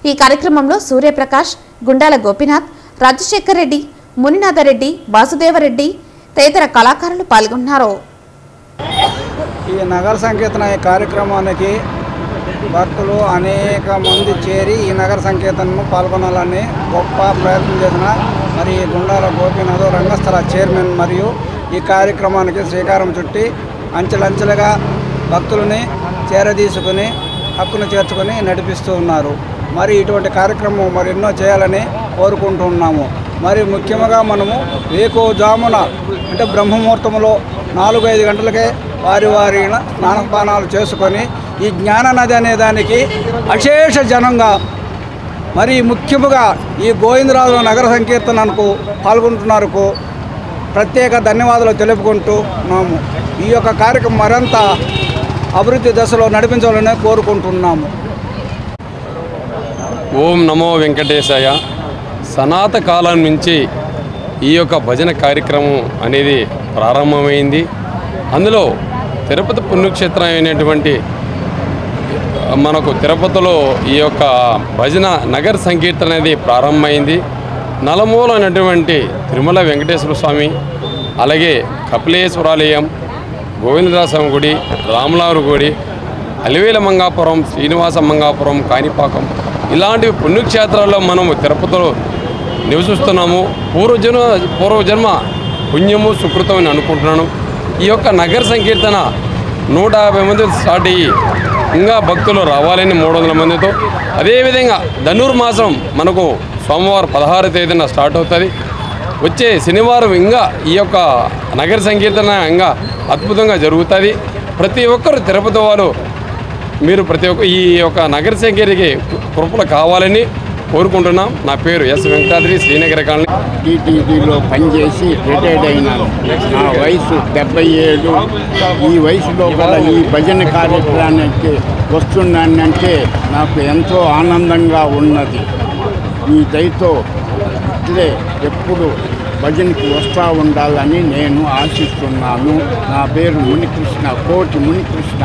ఈ కార్యక్రమంలో సూర్యప్రకాష్, గుండాల గోపీనాథ్, రాజశేఖర్ రెడ్డి, మునినాథరెడ్డి, వాసుదేవరెడ్డి తదితర కళాకారులు పాల్గొన్నారు. ఈ నగర సంకీర్తన కార్యక్రమానికి భక్తులు అనేక మంది చేరి ఈ నగర సంకీర్తనను పాల్గొనాలని గొప్ప ప్రయత్నం చేసిన మరి గుండాల గోపీనాథ్ రంగస్థల చైర్మన్ మరియు ఈ కార్యక్రమానికి శ్రీకారం చుట్టి అంచెలంచెలుగా భక్తులని చేరదీసుకుని హక్కును చేర్చుకొని నడిపిస్తూ ఉన్నారు. మరి ఇటువంటి కార్యక్రమం మరి ఎన్నో చేయాలని కోరుకుంటున్నాము. మరి ముఖ్యంగా మనము వేకోజామున అంటే బ్రహ్మముహూర్తంలో 4-5 గంటలకే వారి స్నానపానాలు చేసుకొని ఈ జ్ఞాన నది అనే దానికి అశేష జనంగా మరి ముఖ్యముగా ఈ గోవిందరాజు నగర సంకీర్తనకు పాల్గొంటున్నారుకు ప్రత్యేక ధన్యవాదాలు తెలుపుకుంటున్నాము. ఈ యొక్క కార్యక్రమం మరింత అభివృద్ధి దశలో నడిపించాలని కోరుకుంటున్నాము. ఓం నమో వెంకటేశాయ. సనాత కాలం నుంచి ఈ యొక్క భజన కార్యక్రమం అనేది ప్రారంభమైంది. అందులో తిరుపతి పుణ్యక్షేత్రం అయినటువంటి మనకు తిరుపతిలో ఈ యొక్క భజన నగర సంకీర్తన అనేది ప్రారంభమైంది. నలమూలైనటువంటి తిరుమల వెంకటేశ్వర స్వామి, అలాగే కపిలేశ్వరాలయం, గోవిందరాజస్వామి గుడి, రామలారు గుడి, అలివేల మంగాపురం, శ్రీనివాస మంగాపురం, కాణిపాకం ఇలాంటి పుణ్యక్షేత్రాల్లో మనము తిరుపతిలో నివసిస్తున్నాము. పూర్వజన్మ పుణ్యము సుకృతం అని అనుకుంటున్నాను. ఈ యొక్క నగర సంకీర్తన 150 మందితో స్టార్ట్ అయ్యి ఇంకా భక్తులు రావాలని 300 మందితో, అదేవిధంగా ధనుర్ మాసం మనకు సోమవారం 16వ తేదీన స్టార్ట్ అవుతుంది. వచ్చే శనివారం ఇంకా ఈ యొక్క నగర సంకీర్తన ఇంకా అద్భుతంగా జరుగుతుంది. ప్రతి ఒక్కరు తిరుపతి వారు మీరు ప్రతి ఒక్క ఈ యొక్క నగర సంకీర్తనకి కృపలు కావాలని కోరుకుంటున్నాం. నా పేరు ఎస్ వెంకటాద్రి, శ్రీనగర కాలనీ. టీటీడీలో పనిచేసి రిటైర్డ్ అయినాను. నా వయసు 77. ఈ వయసులో కూడా ఈ భజన కార్యక్రమానికి వస్తున్నానంటే నాకు ఎంతో ఆనందంగా ఉన్నది. మీ దయతో ఇట్లే ఎప్పుడు భజనకి వస్తూ ఉండాలని నేను ఆశిస్తున్నాను. నా పేరు మునికృష్ణ, కోటి Munikrishna.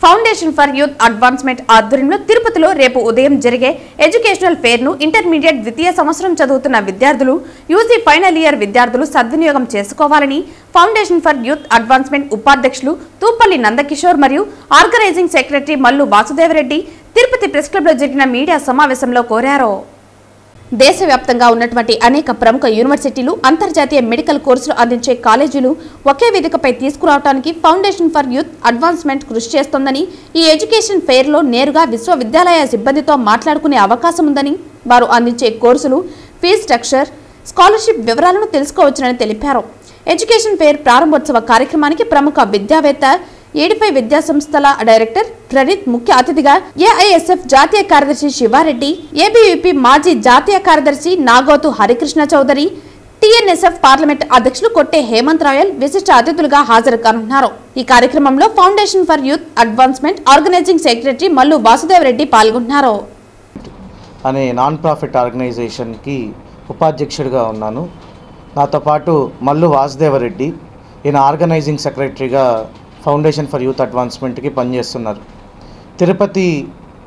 Foundation for youth advancement ఆధ్వర్యంలో తిరుపతిలో రేపు ఉదయం జరిగే ఎడ్యుకేషనల్ ఫెయిర్ ను ఇంటర్మీడియట్ ద్వితీయ సంవత్సరం చదువుతున్న విద్యార్థులు, యూజీ ఫైనల్ ఇయర్ విద్యార్థులు సద్వినియోగం చేసుకోవాలని ఫౌండేషన్ ఫర్ యూత్ అడ్వాన్స్మెంట్ ఉపాధ్యక్షులు తూపల్లి నందకిషోర్ మరియు organising secretary Mallu Vasudevareddy Tirupati press club లో జరిగిన మీడియా సమావేశంలో కోరారు. దేశవ్యాప్తంగా ఉన్నటువంటి అనేక ప్రముఖ యూనివర్సిటీలు, అంతర్జాతీయ మెడికల్ కోర్సులు అందించే కాలేజీలు ఒకే వేదికపై తీసుకురావడానికి ఫౌండేషన్ ఫర్ యూత్ అడ్వాన్స్మెంట్ కృషి చేస్తోందని, ఈ ఎడ్యుకేషన్ ఫెయిర్ లో నేరుగా విశ్వవిద్యాలయ సిబ్బందితో మాట్లాడుకునే అవకాశం ఉందని, వారు అందించే కోర్సులు, ఫీజు స్ట్రక్చర్, స్కాలర్షిప్ వివరాలను తెలుసుకోవచ్చునని తెలిపారు. ఎడ్యుకేషన్ ఫెయిర్ ప్రారంభోత్సవ కార్యక్రమానికి ప్రముఖ విద్యావేత్త, 85 విద్యా సంస్థల డైరెక్టర్ ప్రణీత్ ముఖ్య అతిథిగా, ఏఐఎస్ఎఫ్ జాతీయ కార్యదర్శి శివారెడ్డి, ఏబీవీపీ మాజీ జాతీయ కార్యదర్శి నాగోతు హరికృష్ణ చౌదరి, టీఎన్ఎస్ఎఫ్ పార్లమెంట్ అధ్యక్షులు కొట్టే హేమంత్ రాయల్ విశిష్ట అతిథులుగా హాజరు కానున్నారు. ఈ కార్యక్రమంలో foundation for youth advancement organising secretary Mallu Vasudevareddy పాల్గొన్నారు. అనే నాన్ ప్రాఫిట్ ఆర్గనైజేషన్కి ఉపాధ్యక్షుడిగా ఉన్నాను. నాతో పాటు మల్లు వాసుదేవరెడ్డి, ఈయన ఆర్గనైజింగ్ సెక్రటరీగా ఫౌండేషన్ ఫర్ యూత్ అడ్వాన్స్మెంట్కి పనిచేస్తున్నారు. తిరుపతి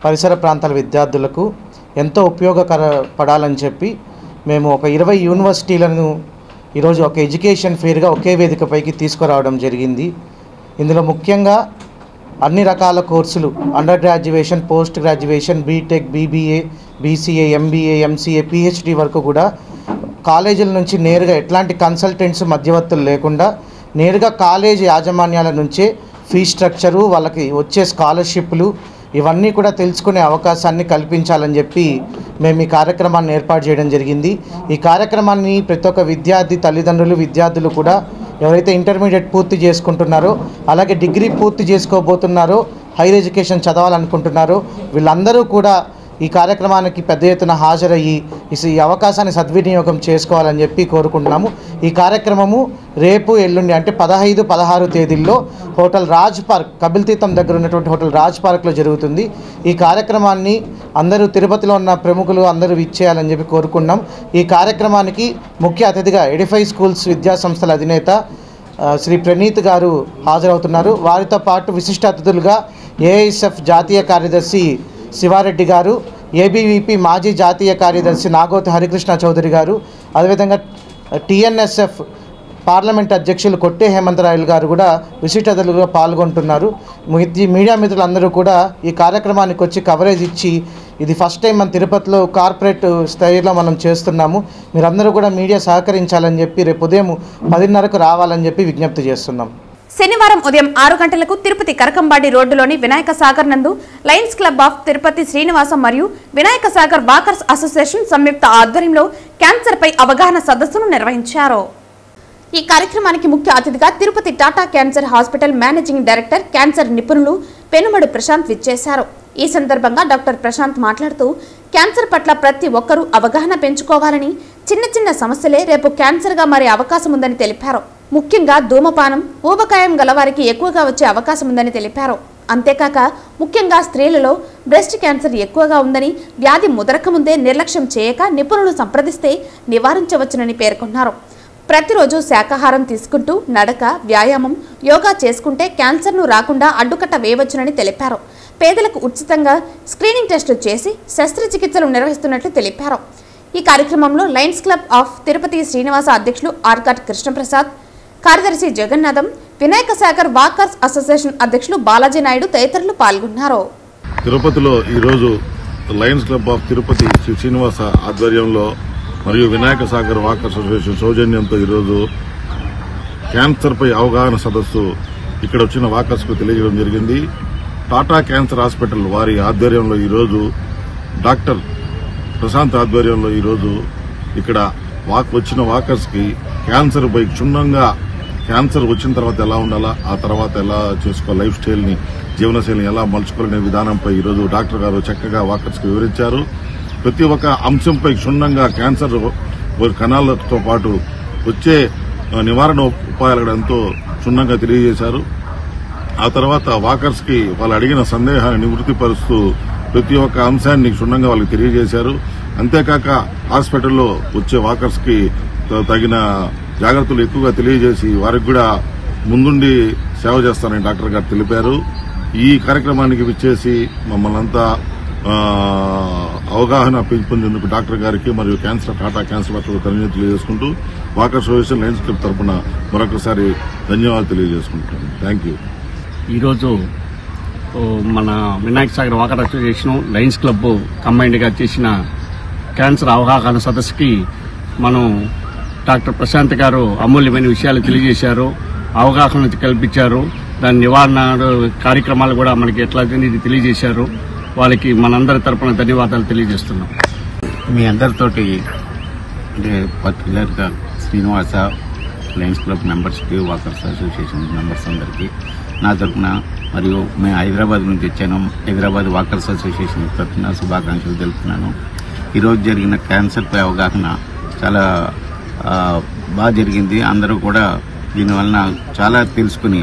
పరిసర ప్రాంతాల విద్యార్థులకు ఎంతో ఉపయోగపడాలని చెప్పి మేము ఒక 20 యూనివర్సిటీలను ఈరోజు ఒక ఎడ్యుకేషన్ ఫెయిర్గా ఒకే వేదికపైకి తీసుకురావడం జరిగింది. ఇందులో ముఖ్యంగా అన్ని రకాల కోర్సులు, under graduation, post graduation, BTech, BBA, BCA, MBA, MCA, PhD వరకు కూడా కాలేజీల నుంచి నేరుగా ఎట్లాంటి కన్సల్టెంట్స్, మధ్యవర్తులు లేకుండా నేరుగా కాలేజీ యాజమాన్యాల నుంచే ఫీ స్ట్రక్చరు, వాళ్ళకి వచ్చే స్కాలర్షిప్లు ఇవన్నీ కూడా తెలుసుకునే అవకాశాన్ని కల్పించాలని చెప్పి మేము ఈ కార్యక్రమాన్ని ఏర్పాటు చేయడం జరిగింది. ఈ కార్యక్రమాన్ని ప్రతి ఒక్క విద్యార్థి తల్లిదండ్రులు, విద్యార్థులు కూడా ఎవరైతే ఇంటర్మీడియట్ పూర్తి చేసుకుంటున్నారో, అలాగే డిగ్రీ పూర్తి చేసుకోబోతున్నారో, హైయర్ ఎడ్యుకేషన్ చదవాలనుకుంటున్నారో వీళ్ళందరూ కూడా ఈ కార్యక్రమానికి పెద్ద ఎత్తున హాజరయ్యి ఈ అవకాశాన్ని సద్వినియోగం చేసుకోవాలని చెప్పి కోరుకుంటున్నాము. ఈ కార్యక్రమము రేపు ఎల్లుండి అంటే 15, 16 తేదీల్లో హోటల్ రాజ్ పార్క్, కపిల్ తీర్థం దగ్గర ఉన్నటువంటి హోటల్ రాజ్ పార్క్లో జరుగుతుంది. ఈ కార్యక్రమాన్ని అందరూ తిరుపతిలో ఉన్న ప్రముఖులు అందరూ ఇచ్చేయాలని చెప్పి కోరుకున్నాం. ఈ కార్యక్రమానికి ముఖ్య అతిథిగా ఎడిఫై స్కూల్స్ విద్యా సంస్థల అధినేత శ్రీ ప్రణీత్ గారు హాజరవుతున్నారు. వారితో పాటు విశిష్ట అతిథులుగా ఏఐఎస్ఎఫ్ జాతీయ కార్యదర్శి శివారెడ్డి గారు, ఏబీవీపీ మాజీ జాతీయ కార్యదర్శి నాగోతి హరికృష్ణ చౌదరి గారు, అదేవిధంగా టీఎన్ఎస్ఎఫ్ పార్లమెంట్ అధ్యక్షులు కొట్టే హేమంతరాయలు గారు కూడా విశిష్ట అతిథులుగా పాల్గొంటున్నారు. మీడియా మిత్రులందరూ కూడా ఈ కార్యక్రమానికి వచ్చి కవరేజ్ ఇచ్చి, ఇది ఫస్ట్ టైం మన తిరుపతిలో కార్పొరేట్ స్థాయిలో మనం చేస్తున్నాము, మీరందరూ కూడా మీడియా సహకరించాలని చెప్పి రేపు ఉదయం 10:30కు రావాలని చెప్పి విజ్ఞప్తి చేస్తున్నాం. శనివారం ఉదయం 6 గంటలకు తిరుపతి కరకంబాడి రోడ్డులోని వినాయక సాగర్ నందు Lions club of Tirupati Srinivasam మరియు వినాయక సాగర్ వాకర్స్ అసోసియేషన్ సంయుక్త ఆధ్వర్యంలో క్యాన్సర్ పై అవగాహన సదస్సును నిర్వహించారు. ఈ కార్యక్రమానికి ముఖ్య అతిథిగా Tirupati Tata cancer hospital managing director cancer నిపుణులు పెనుమడు ప్రశాంత్ విచ్చేశారు. ఈ సందర్భంగా డాక్టర్ ప్రశాంత్ మాట్లాడుతూ క్యాన్సర్ పట్ల ప్రతి ఒక్కరూ అవగాహన పెంచుకోవాలని, చిన్న చిన్న సమస్యలే రేపు క్యాన్సర్గా మారే అవకాశం ఉందని తెలిపారు. ముఖ్యంగా ధూమపానం, ఊబకాయం గలవారికి ఎక్కువగా వచ్చే అవకాశం ఉందని తెలిపారు. అంతేకాక ముఖ్యంగా స్త్రీలలో బ్రెస్ట్ క్యాన్సర్ ఎక్కువగా ఉందని, వ్యాధి ముదరక ముందే నిర్లక్ష్యం చేయక నిపుణులు సంప్రదిస్తే నివారించవచ్చునని పేర్కొన్నారు. ప్రతిరోజు శాకాహారం తీసుకుంటూ నడక, వ్యాయామం, యోగా చేసుకుంటే క్యాన్సర్ను రాకుండా అడ్డుకట్ట వేయవచ్చునని తెలిపారు. పేదలకు ఉచితంగా స్క్రీనింగ్ టెస్టులు చేసి శస్త్రచికిత్సలు నిర్వహిస్తున్నట్లు తెలిపారు. ఈ కార్యక్రమంలో Lions club of Tirupati Srinivasa అధ్యక్షులు ఆర్కాట్ కృష్ణప్రసాద్, కార్యదర్శి జగన్నాథం, వినాయక సాగర్ వాకర్స్ అసోసియేషన్ అధ్యక్షులు బాలాజీ నాయుడు తదితరులు పాల్గొన్నారు. తిరుపతిలో ఈరోజు Lions club of Tirupati Sri Srinivasa ఆధ్వర్యంలో మరియు వినాయక సాగర్ వాకర్స్ అసోసియేషన్ సౌజన్యంతో ఈరోజు క్యాన్సర్పై అవగాహన సదస్సు ఇక్కడ వచ్చిన వాకర్స్కు తెలియజేయడం జరిగింది. టాటా క్యాన్సర్ హాస్పిటల్ వారి ఆధ్వర్యంలో ఈరోజు డాక్టర్ ప్రశాంత్ ఆధ్వర్యంలో ఈరోజు ఇక్కడ వచ్చిన వాకర్స్కి క్యాన్సర్ పై క్షుణ్ణంగా, క్యాన్సర్ వచ్చిన తర్వాత ఎలా ఉండాలా, ఆ తర్వాత ఎలా చేసుకోవాలి, లైఫ్ స్టైల్ని, జీవనశైలిని ఎలా మలుచుకోవాలనే విధానంపై ఈరోజు డాక్టర్ గారు చక్కగా వాకర్స్కి వివరించారు. ప్రతి ఒక్క అంశంపై క్షుణ్ణంగా క్యాన్సర్ కణాలతో పాటు వచ్చే నివారణ ఉపాయాలు ఎంతో క్షుణ్ణంగా తెలియజేశారు. ఆ తర్వాత వాకర్స్కి వాళ్ళు అడిగిన సందేహాన్ని నివృత్తిపరుస్తూ ప్రతి ఒక్క అంశాన్ని క్షుణ్ణంగా వాళ్ళకి తెలియజేశారు. అంతేకాక హాస్పిటల్లో వచ్చే వాకర్స్కి తగిన జాగ్రత్తలు ఎక్కువగా తెలియజేసి వారికి కూడా ముందుండి సేవ చేస్తారని డాక్టర్ గారు తెలిపారు. ఈ కార్యక్రమానికి విచ్చేసి మమ్మల్ని అంతా అవగాహన పెంపొందేందుకు డాక్టర్ గారికి మరియు టాటా క్యాన్సర్ హాస్పిటల్ ధన్యవాదాలు తెలియజేసుకుంటూ వాకర్స్ అసోసియేషన్ లయన్స్ క్లబ్ తరఫున మరొకసారి ధన్యవాదాలు తెలియజేసుకుంటున్నాను. Thank you. ఈరోజు మన Vinayaka Sagar walker association Lions Club కంబైన్డ్గా చేసిన క్యాన్సర్ అవగాహన సదస్సుకి మనం డాక్టర్ ప్రశాంత్ గారు అమూల్యమైన విషయాలు తెలియజేశారు, అవగాహన కల్పించారు. దాని నివారణ కార్యక్రమాలు కూడా మనకి ఎట్లా తెలియజేశారు. వాళ్ళకి మనందరి తరపున ధన్యవాదాలు తెలియజేస్తున్నాం. మీ అందరితోటి అంటే పర్టికులర్గా శ్రీనివాస లయన్స్ క్లబ్ మెంబర్స్కి, వాకర్స్ అసోసియేషన్ మెంబర్స్ అందరికీ నా తరఫున మరియు మేము హైదరాబాద్ నుంచి వచ్చాను, హైదరాబాద్ వాకర్స్ అసోసియేషన్ తరఫున శుభాకాంక్షలు తెలుపుతున్నాను. ఈరోజు జరిగిన క్యాన్సర్పై అవగాహన చాలా బాగా జరిగింది. అందరూ కూడా దీనివలన చాలా తెలుసుకుని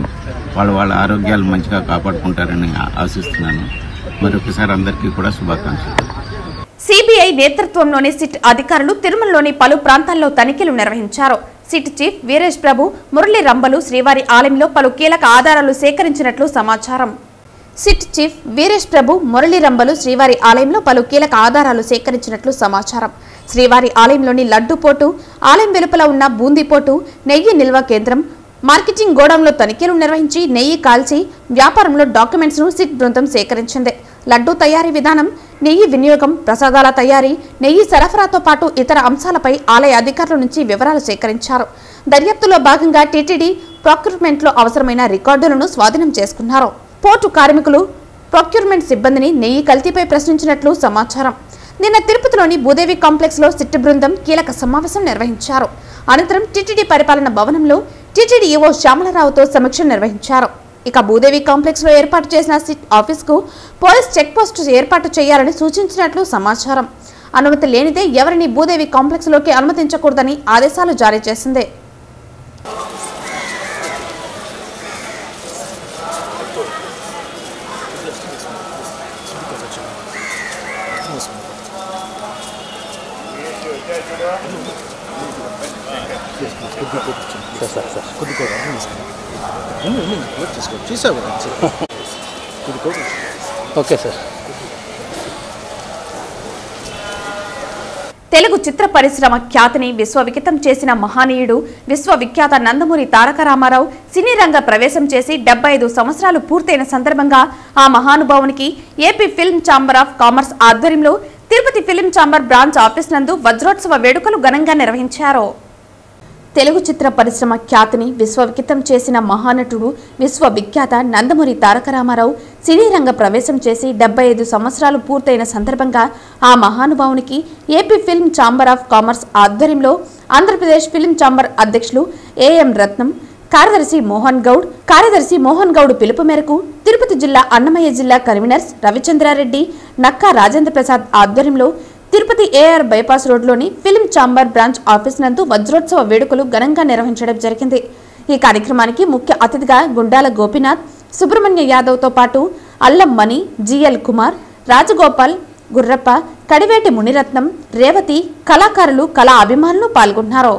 వాళ్ళ ఆరోగ్యాలు మంచిగా కాపాడుకుంటారని ఆశిస్తున్నాను. మరొకసారి అందరికీ కూడా శుభాకాంక్షలు. సిబిఐ నేతృత్వంలోని సిట్ అధికారులు తిరుమలలోని పలు ప్రాంతాల్లో తనిఖీలు నిర్వహించారు. సిట్ చీఫ్ వీరేష్ ప్రభు, మురళీ రంబలు శ్రీవారి ఆలయంలో పలు కీలక ఆధారాలు సేకరించినట్లు సమాచారం. సిట్ చీఫ్ వీరేష్ ప్రభు, మురళీ రంబలు శ్రీవారి ఆలయంలో పలు కీలక ఆధారాలు సేకరించినట్లు సమాచారం. శ్రీవారి ఆలయంలోని లడ్డు పోటు, ఆలయం వెలుపల ఉన్న బూందీపోటు, నెయ్యి నిల్వ కేంద్రం, మార్కెటింగ్ గోడౌన్లో తనిఖీలు నిర్వహించి నెయ్యి కాల్చి వ్యాపారంలో డాక్యుమెంట్స్ ను సిట్ బృందం సేకరించింది. లడ్డూ తయారీ విధానం, నెయ్యి వినియోగం, ప్రసాదాల తయారీ, నెయ్యి సరఫరాతో పాటు ఇతర అంశాలపై ఆలయ అధికారుల నుంచి వివరాలు సేకరించారు. దర్యాప్తులో భాగంగా టీటీడీ ప్రొక్యూర్మెంట్లో అవసరమైన రికార్డులను స్వాధీనం చేసుకున్నారు. పోర్టు కార్మికులు, ప్రొక్యూర్మెంట్ సిబ్బందిని నెయ్యి కల్తీపై ప్రశ్నించినట్లు సమాచారం. నిన్న తిరుపతిలోని భూదేవి కాంప్లెక్స్ లో సిట్ బృందం కీలక సమావేశం నిర్వహించారు. అనంతరం టీటీడీ పరిపాలన భవనంలో టీటీడీ ఈవో శ్యామలరావుతో సమీక్ష నిర్వహించారు. ఇక భూదేవి కాంప్లెక్స్ లో ఏర్పాటు చేసిన సిట్ ఆఫీస్ కు పోలీస్ చెక్ పోస్ట్ ఏర్పాటు చేయాలని సూచించినట్లు సమాచారం. అనుమతి లేనిదే ఎవరిని భూదేవి కాంప్లెక్స్ లోకి అనుమతించకూడదని ఆదేశాలు జారీ చేసింది. Okay sir. తెలుగు చిత్ర పరిశ్రమ ఖ్యాతిని విశ్వవిఖ్యాతం చేసిన మహనీయుడు విశ్వవిఖ్యాత నందమూరి తారక రామారావు సినీ రంగ ప్రవేశం చేసి 75 సంవత్సరాలు పూర్తయిన సందర్భంగా ఆ మహానుభావునికి AP film chamber of commerce ఆధ్వర్యంలో Tirupati film chamber branch office నందు వజ్రోత్సవ వేడుకలు ఘనంగా నిర్వహించారు. తెలుగు చిత్ర పరిశ్రమ ఖ్యాతిని విశ్వవిఖ్యాతం చేసిన మహానటుడు విశ్వవిఖ్యాత నందమూరి తారక రామారావు సినీ రంగ ప్రవేశం చేసి 75 సంవత్సరాలు పూర్తయిన సందర్భంగా ఆ మహానుభావునికి AP film chamber of commerce ఆధ్వర్యంలో ఆంధ్రప్రదేశ్ ఫిల్మ్ ఛాంబర్ అధ్యక్షులు ఏఎం రత్నం, కార్యదర్శి మోహన్ గౌడ్ పిలుపు మేరకు తిరుపతి జిల్లా అన్నమయ్య జిల్లా కన్వీనర్స్ రవిచంద్రారెడ్డి, నక్కా రాజేంద్ర ప్రసాద్ ఆధ్వర్యంలో తిరుపతి ఏఆర్ బైపాస్ రోడ్లోని ఫిల్మ్ ఛాంబర్ బ్రాంచ్ ఆఫీస్ నందు వజ్రోత్సవ వేడుకలు ఘనంగా నిర్వహించడం జరిగింది. ఈ కార్యక్రమానికి ముఖ్య అతిథిగా గుండాల గోపీనాథ్, సుబ్రహ్మణ్య యాదవ్తో పాటు అల్లం మణి, జిఎల్ కుమార్, రాజగోపాల్, గుర్రప్ప, కడివేటి మునిరత్నం, రేవతి, కళాకారులు, కళా అభిమానులు పాల్గొన్నారు.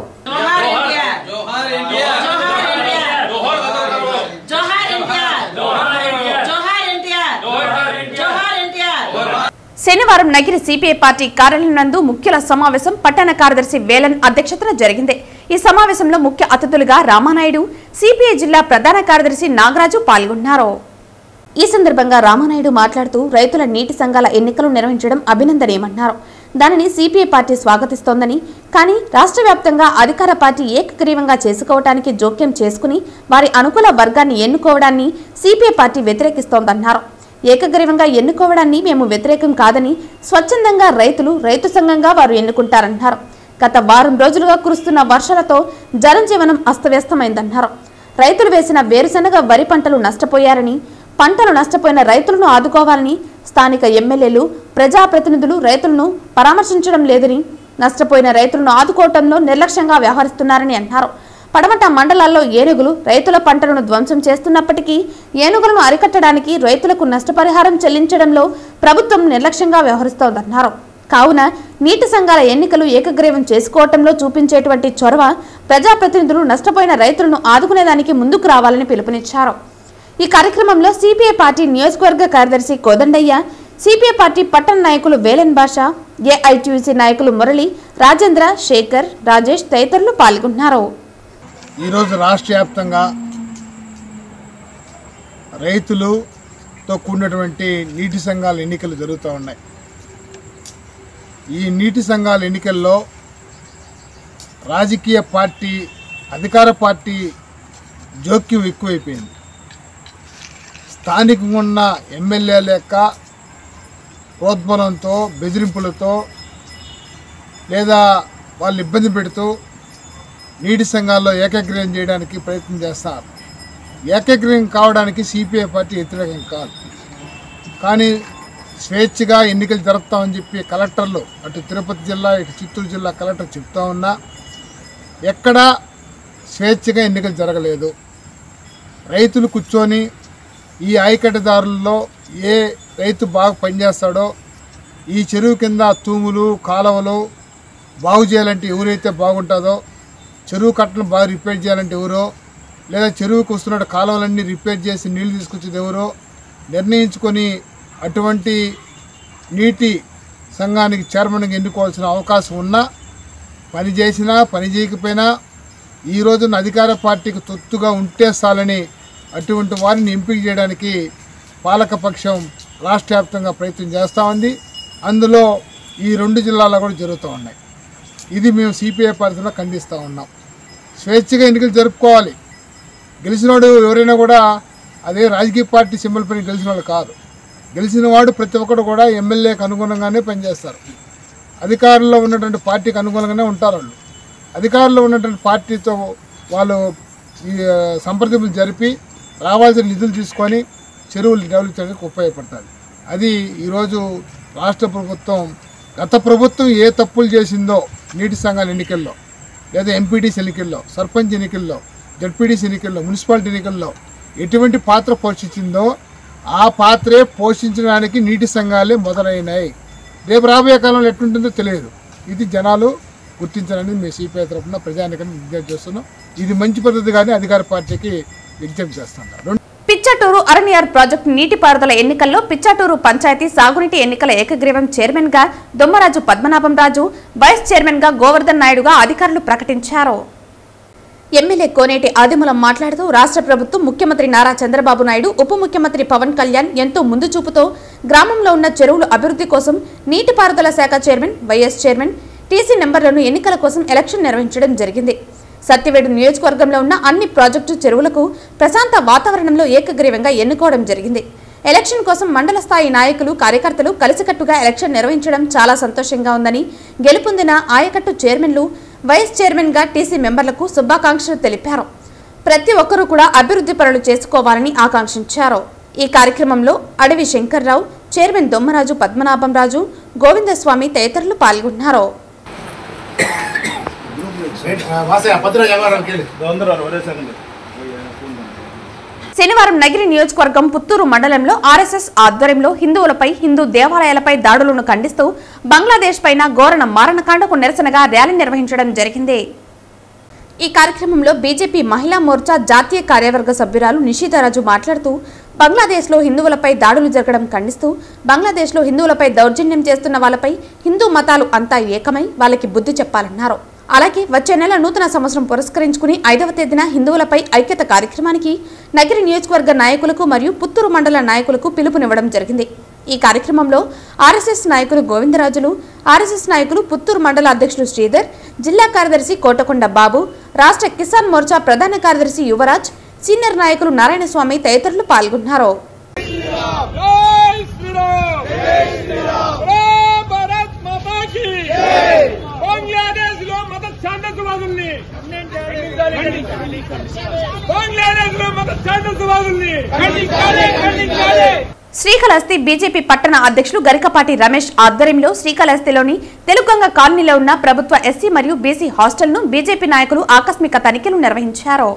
శనివారం నగిరి సిపిఐ పార్టీ కార్యాలయం నందు ముఖ్యుల సమావేశం పట్టణ కార్యదర్శి వేలన్ అధ్యక్షతన జరిగింది. ఈ సమావేశంలో ముఖ్య అతిథులుగా రామానాయుడు, సిపిఐ జిల్లా ప్రధాన కార్యదర్శి నాగరాజు పాల్గొన్నారు. ఈ సందర్భంగా రామానాయుడు మాట్లాడుతూ రైతుల నీటి సంఘాల ఎన్నికలు నిర్వహించడం అభినందనీయమన్నారు. దానిని సిపిఐ పార్టీ స్వాగతిస్తోందని, కానీ రాష్ట్ర వ్యాప్తంగా అధికార పార్టీ ఏకగ్రీవంగా చేసుకోవడానికి జోక్యం చేసుకుని వారి అనుకూల వర్గాన్ని ఎన్నుకోవడాన్ని సిపిఐ పార్టీ వ్యతిరేకిస్తోందన్నారు. ఏకగ్రీవంగా ఎన్నుకోవడాన్ని మేము వ్యతిరేకం కాదని, స్వచ్ఛందంగా రైతు సంఘంగా వారు ఎన్నుకుంటారన్నారు. గత వారం రోజులుగా కురుస్తున్న వర్షాలతో జనజీవనం అస్తవ్యస్తమైందన్నారు. రైతులు వేసిన వేరుశనగ, వరి పంటలు నష్టపోయారని, పంటలు నష్టపోయిన రైతులను ఆదుకోవాలని స్థానిక ఎమ్మెల్యేలు, ప్రజాప్రతినిధులు రైతులను పరామర్శించడం లేదని, నష్టపోయిన రైతులను ఆదుకోవడంలో నిర్లక్ష్యంగా వ్యవహరిస్తున్నారని అన్నారు. పడమట మండలాల్లో ఏనుగులు రైతుల పంటలను ధ్వంసం చేస్తున్నప్పటికీ ఏనుగులను అరికట్టడానికి రైతులకు నష్టపరిహారం చెల్లించడంలో ప్రభుత్వం నిర్లక్ష్యంగా వ్యవహరిస్తోందన్నారు. కావున నీటి సంఘాల ఎన్నికలు ఏకగ్రీవం చేసుకోవటంలో చూపించేటువంటి చొరవ ప్రజాప్రతినిధులు నష్టపోయిన రైతులను ఆదుకునేదానికి ముందుకు రావాలని పిలుపునిచ్చారు. ఈ కార్యక్రమంలో సిపిఐ పార్టీ నియోజకవర్గ కార్యదర్శి కోదండయ్య, సిపిఐ పార్టీ పట్టణ నాయకులు వేలన్ భాష, ఏఐటీయూసీ నాయకులు మురళి, రాజేంద్ర, శేఖర్, రాజేష్ తదితరులు పాల్గొన్నారు. ఈరోజు రాష్ట్ర వ్యాప్తంగా రైతులతో కూడినటువంటి నీటి సంఘాల ఎన్నికలు జరుగుతూ ఉన్నాయి. ఈ నీటి సంఘాల ఎన్నికల్లో రాజకీయ పార్టీ, అధికార పార్టీ జోక్యం ఎక్కువైపోయింది. స్థానికంగా ఉన్న ఎమ్మెల్యేల యొక్క ప్రోద్బలంతో, బెదిరింపులతో లేదా వాళ్ళు ఇబ్బంది పెడుతూ నీటి సంఘాల్లో ఏకగ్రీవం చేయడానికి ప్రయత్నం చేస్తారు. ఏకగ్రీవం కావడానికి సిపిఐ పార్టీ వ్యతిరేకం కాదు, కానీ స్వేచ్ఛగా ఎన్నికలు జరుపుతామని చెప్పి కలెక్టర్లు, అటు తిరుపతి జిల్లా ఇటు చిత్తూరు జిల్లా కలెక్టర్ చెప్తా ఉన్నా ఎక్కడా స్వేచ్ఛగా ఎన్నికలు జరగలేదు. రైతులు కూర్చొని ఈ ఆయకట్టుదారుల్లో ఏ రైతు బాగా పనిచేస్తాడో, ఈ చెరువు కింద తూములు, కాలువలు బాగు చేయాలంటే ఎవరైతే బాగుంటుందో, చెరువు కట్టలు బాగా రిపేర్ చేయాలంటే ఎవరో, లేదా చెరువుకు వస్తున్న కాలువలన్నీ రిపేర్ చేసి నీళ్లు తీసుకొచ్చేది ఎవరో నిర్ణయించుకొని అటువంటి నీటి సంఘానికి చైర్మన్గా ఎన్నుకోవాల్సిన అవకాశం ఉన్నా, పని చేసినా పని చేయకపోయినా ఈ రోజున అధికార పార్టీకి తొత్తుగా ఉంటే చాలని అటువంటి వారిని ఎంపిక చేయడానికి పాలకపక్షం రాష్ట్ర వ్యాప్తంగా ప్రయత్నం చేస్తూ ఉంది. అందులో ఈ 2 జిల్లాల్లో కూడా జరుగుతూ ఉన్నాయి. ఇది మేము సిపిఐ పార్టీలో ఖండిస్తూ ఉన్నాం. స్వేచ్ఛగా ఎన్నికలు జరుపుకోవాలి. గెలిచినవాడు ఎవరైనా కూడా అదే రాజకీయ పార్టీ సింబల్ పైన గెలిచిన వాళ్ళు కాదు. గెలిచిన వాడు ప్రతి ఒక్కరు కూడా ఎమ్మెల్యేకి అనుగుణంగానే పనిచేస్తారు. అధికారంలో ఉన్నటువంటి పార్టీకి అనుగుణంగానే ఉంటారు. వాళ్ళు అధికారంలో ఉన్నటువంటి పార్టీతో వాళ్ళు ఈ సంప్రదింపులు జరిపి రావాల్సిన నిధులు తీసుకొని చెరువులు డెవలప్ చేయడానికి ఉపయోగపడుతుంది. అది ఈరోజు రాష్ట్ర ప్రభుత్వం గత ప్రభుత్వం ఏ తప్పులు చేసిందో నీటి సంఘాల ఎన్నికల్లో లేదా ఎంపీటీసీ ఎన్నికల్లో, సర్పంచ్ ఎన్నికల్లో, జడ్పీటీసీ ఎన్నికల్లో, మున్సిపాలిటీ ఎన్నికల్లో ఎటువంటి పాత్ర పోషించిందో ఆ పాత్రే పోషించడానికి నీటి సంఘాలే మొదలైనాయి. రేపు రాబోయే కాలంలో ఎట్లుంటుందో తెలియదు. ఇది జనాలు గుర్తించాలని మేము సిపిఐ తరఫున ప్రజానికాన్ని విజ్ఞప్తి చేస్తున్నాం. ఇది మంచి పద్ధతి కానీ అధికార పార్టీకి విజ్ఞప్తి చేస్తున్నాం. పిచ్చాటూరు అరణ్యార్ ప్రాజెక్టు నీటిపారుదల ఎన్నికల్లో పిచ్చాటూరు పంచాయతీ సాగునీటి ఎన్నికల ఏకగ్రీవం చైర్మన్ గా దొమ్మరాజు పద్మనాభం రాజు, వైస్ చైర్మన్ గా గోవర్ధన్ నాయుడుగా అధికారులు ప్రకటించారు. ఎమ్మెల్యే కోనేటి ఆదిమూలం మాట్లాడుతూ రాష్ట్ర ప్రభుత్వం ముఖ్యమంత్రి నారా చంద్రబాబు నాయుడు, ఉప ముఖ్యమంత్రి పవన్ కళ్యాణ్ ఎంతో ముందు చూపుతో గ్రామంలో ఉన్న చెరువుల అభివృద్ధి కోసం నీటిపారుదల శాఖ చైర్మన్, వైఎస్ చైర్మన్, టీసీ నెంబర్లను ఎన్నికల కోసం ఎలక్షన్ నిర్వహించడం జరిగింది. సత్యవేడు నియోజకవర్గంలో ఉన్న అన్ని ప్రాజెక్టు చెరువులకు ప్రశాంత వాతావరణంలో ఏకగ్రీవంగా ఎన్నుకోవడం జరిగింది. ఎలక్షన్ కోసం మండల స్థాయి నాయకులు, కార్యకర్తలు కలిసికట్టుగా ఎలక్షన్ నిర్వహించడం చాలా సంతోషంగా ఉందని, గెలుపొందిన ఆయకట్టు చైర్మన్లు, వైస్ చైర్మన్ గా టీసీ మెంబర్లకు శుభాకాంక్షలు తెలిపారు. ప్రతి ఒక్కరూ కూడా అభివృద్ధి పనులు చేసుకోవాలని ఆకాంక్షించారు. ఈ కార్యక్రమంలో అడవి శంకర్రావు, చైర్మన్ దొమ్మరాజు పద్మనాభం రాజు, గోవిందస్వామి తదితరులు పాల్గొన్నారు. శనివారం నగిరి నియోజకవర్గం పుత్తూరు మండలంలో ఆర్ఎస్ఎస్ ఆధ్వర్యంలో హిందువులపై, హిందూ దేవాలయాలపై దాడులను ఖండిస్తూ బంగ్లాదేశ్ పైన ఘోరణ మారణకాండకు నిరసనగా ర్యాలీ నిర్వహించడం జరిగింది. ఈ కార్యక్రమంలో బీజేపీ మహిళా మోర్చా జాతీయ కార్యవర్గ సభ్యురాలు నిషితారాజు మాట్లాడుతూ బంగ్లాదేశ్లో హిందువులపై దాడులు జరగడం ఖండిస్తూ బంగ్లాదేశ్లో హిందువులపై దౌర్జన్యం చేస్తున్న వాళ్ళపై హిందూ మతాలు అంతా ఏకమై వాళ్ళకి బుద్ధి చెప్పాలన్నారు. అలాగే వచ్చే నెల నూతన సంవత్సరం పురస్కరించుకుని 5వ తేదీన హిందువులపై ఐక్యత కార్యక్రమానికి నగిరి నియోజకవర్గ నాయకులకు మరియు పుత్తూరు మండల నాయకులకు పిలుపునివ్వడం జరిగింది. ఈ కార్యక్రమంలో ఆర్ఎస్ఎస్ నాయకులు గోవిందరాజులు, ఆర్ఎస్ఎస్ నాయకులు పుత్తూరు మండల అధ్యక్షులు శ్రీధర్, జిల్లా కార్యదర్శి కోటకొండ బాబు, రాష్ట్ర కిసాన్ మోర్చా ప్రధాన కార్యదర్శి యువరాజ్, సీనియర్ నాయకులు నారాయణస్వామి తదితరులు పాల్గొన్నారు. శ్రీకాళహస్తి బీజేపీ పట్టణ అధ్యక్షులు గరికపాటి రమేష్ ఆధ్వర్యంలో శ్రీకాళహస్తిలోని తెలుగంగ కాలనీలో ఉన్న ప్రభుత్వ ఎస్సీ మరియు బీసీ హాస్టల్ను బీజేపీ నాయకులు ఆకస్మిక తనిఖీలు నిర్వహించారు.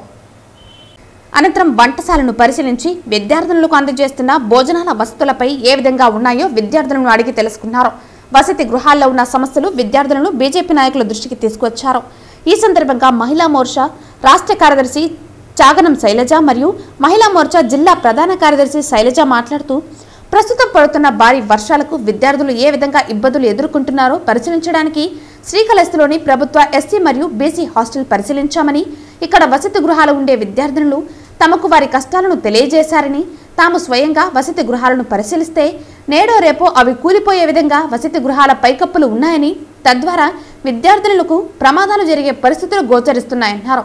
అనంతరం వంటశాలను పరిశీలించి విద్యార్థులకు అందజేస్తున్న భోజనాల వసతులపై ఏ విధంగా ఉన్నాయో విద్యార్థులను అడిగి తెలుసుకున్నారు. వసతి గృహాల్లో ఉన్న సమస్యలు విద్యార్థులను బీజేపీ నాయకుల దృష్టికి తీసుకొచ్చారు. ఈ సందర్భంగా మహిళా మోర్చా రాష్ట్ర కార్యదర్శి చాగనం శైలజ మరియు మహిళా మోర్చా జిల్లా ప్రధాన కార్యదర్శి శైలజ మాట్లాడుతూ ప్రస్తుతం పడుతున్న భారీ వర్షాలకు విద్యార్థులు ఏ విధంగా ఇబ్బందులు ఎదుర్కొంటున్నారో పరిశీలించడానికి శ్రీకాళహస్తిలోని ప్రభుత్వ ఎస్సీ మరియు బీసీ హాస్టల్ పరిశీలించామని, ఇక్కడ వసతి గృహాలు ఉండే విద్యార్థులు తమకు వారి కష్టాలను తెలియజేశారని, తాము స్వయంగా వసతి గృహాలను పరిశీలిస్తే నేడో రేపో అవి కూలిపోయే విధంగా వసతి గృహాల పైకప్పులు ఉన్నాయని, తద్వారా విద్యార్థులకు ప్రమాదాలు జరిగే పరిస్థితులు గోచరిస్తున్నాయన్నారు.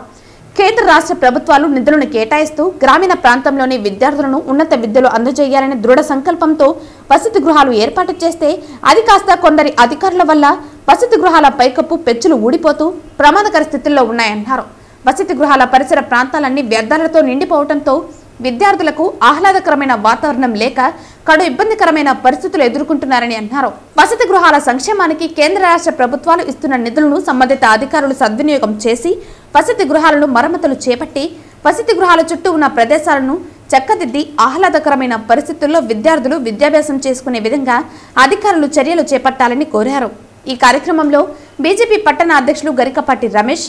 కేంద్ర రాష్ట్ర ప్రభుత్వాలు నిధులను కేటాయిస్తూ గ్రామీణ ప్రాంతంలోని విద్యార్థులను ఉన్నత విద్యలు అందజేయాలనే దృఢ సంకల్పంతో వసతి గృహాలు ఏర్పాటు చేస్తే అది కాస్త కొందరి అధికారుల వల్ల వసతి గృహాల పైకప్పు పెచ్చులు ఊడిపోతూ ప్రమాదకర స్థితిలో ఉన్నాయన్నారు. వసతి గృహాల పరిసర ప్రాంతాలన్నీ వ్యర్థాలతో నిండిపోవడంతో విద్యార్థులకు ఆహ్లాదకరమైన వాతావరణం లేక కడు ఇబ్బందికరమైన పరిస్థితులు ఎదుర్కొంటున్నారని అన్నారు. వసతి గృహాల సంక్షేమానికి కేంద్ర రాష్ట్ర ప్రభుత్వాలు ఇస్తున్న నిధులను సంబంధిత అధికారులు సద్వినియోగం చేసి వసతి గృహాలను మరమ్మతులు చేపట్టి వసతి గృహాల చుట్టూ ఉన్న ప్రదేశాలను చక్కదిద్ది ఆహ్లాదకరమైన పరిస్థితుల్లో విద్యార్థులు విద్యాభ్యాసం చేసుకునే విధంగా అధికారులు చర్యలు చేపట్టాలని కోరారు. ఈ కార్యక్రమంలో బీజేపీ పట్టణ అధ్యక్షులు గరికపాటి రమేష్,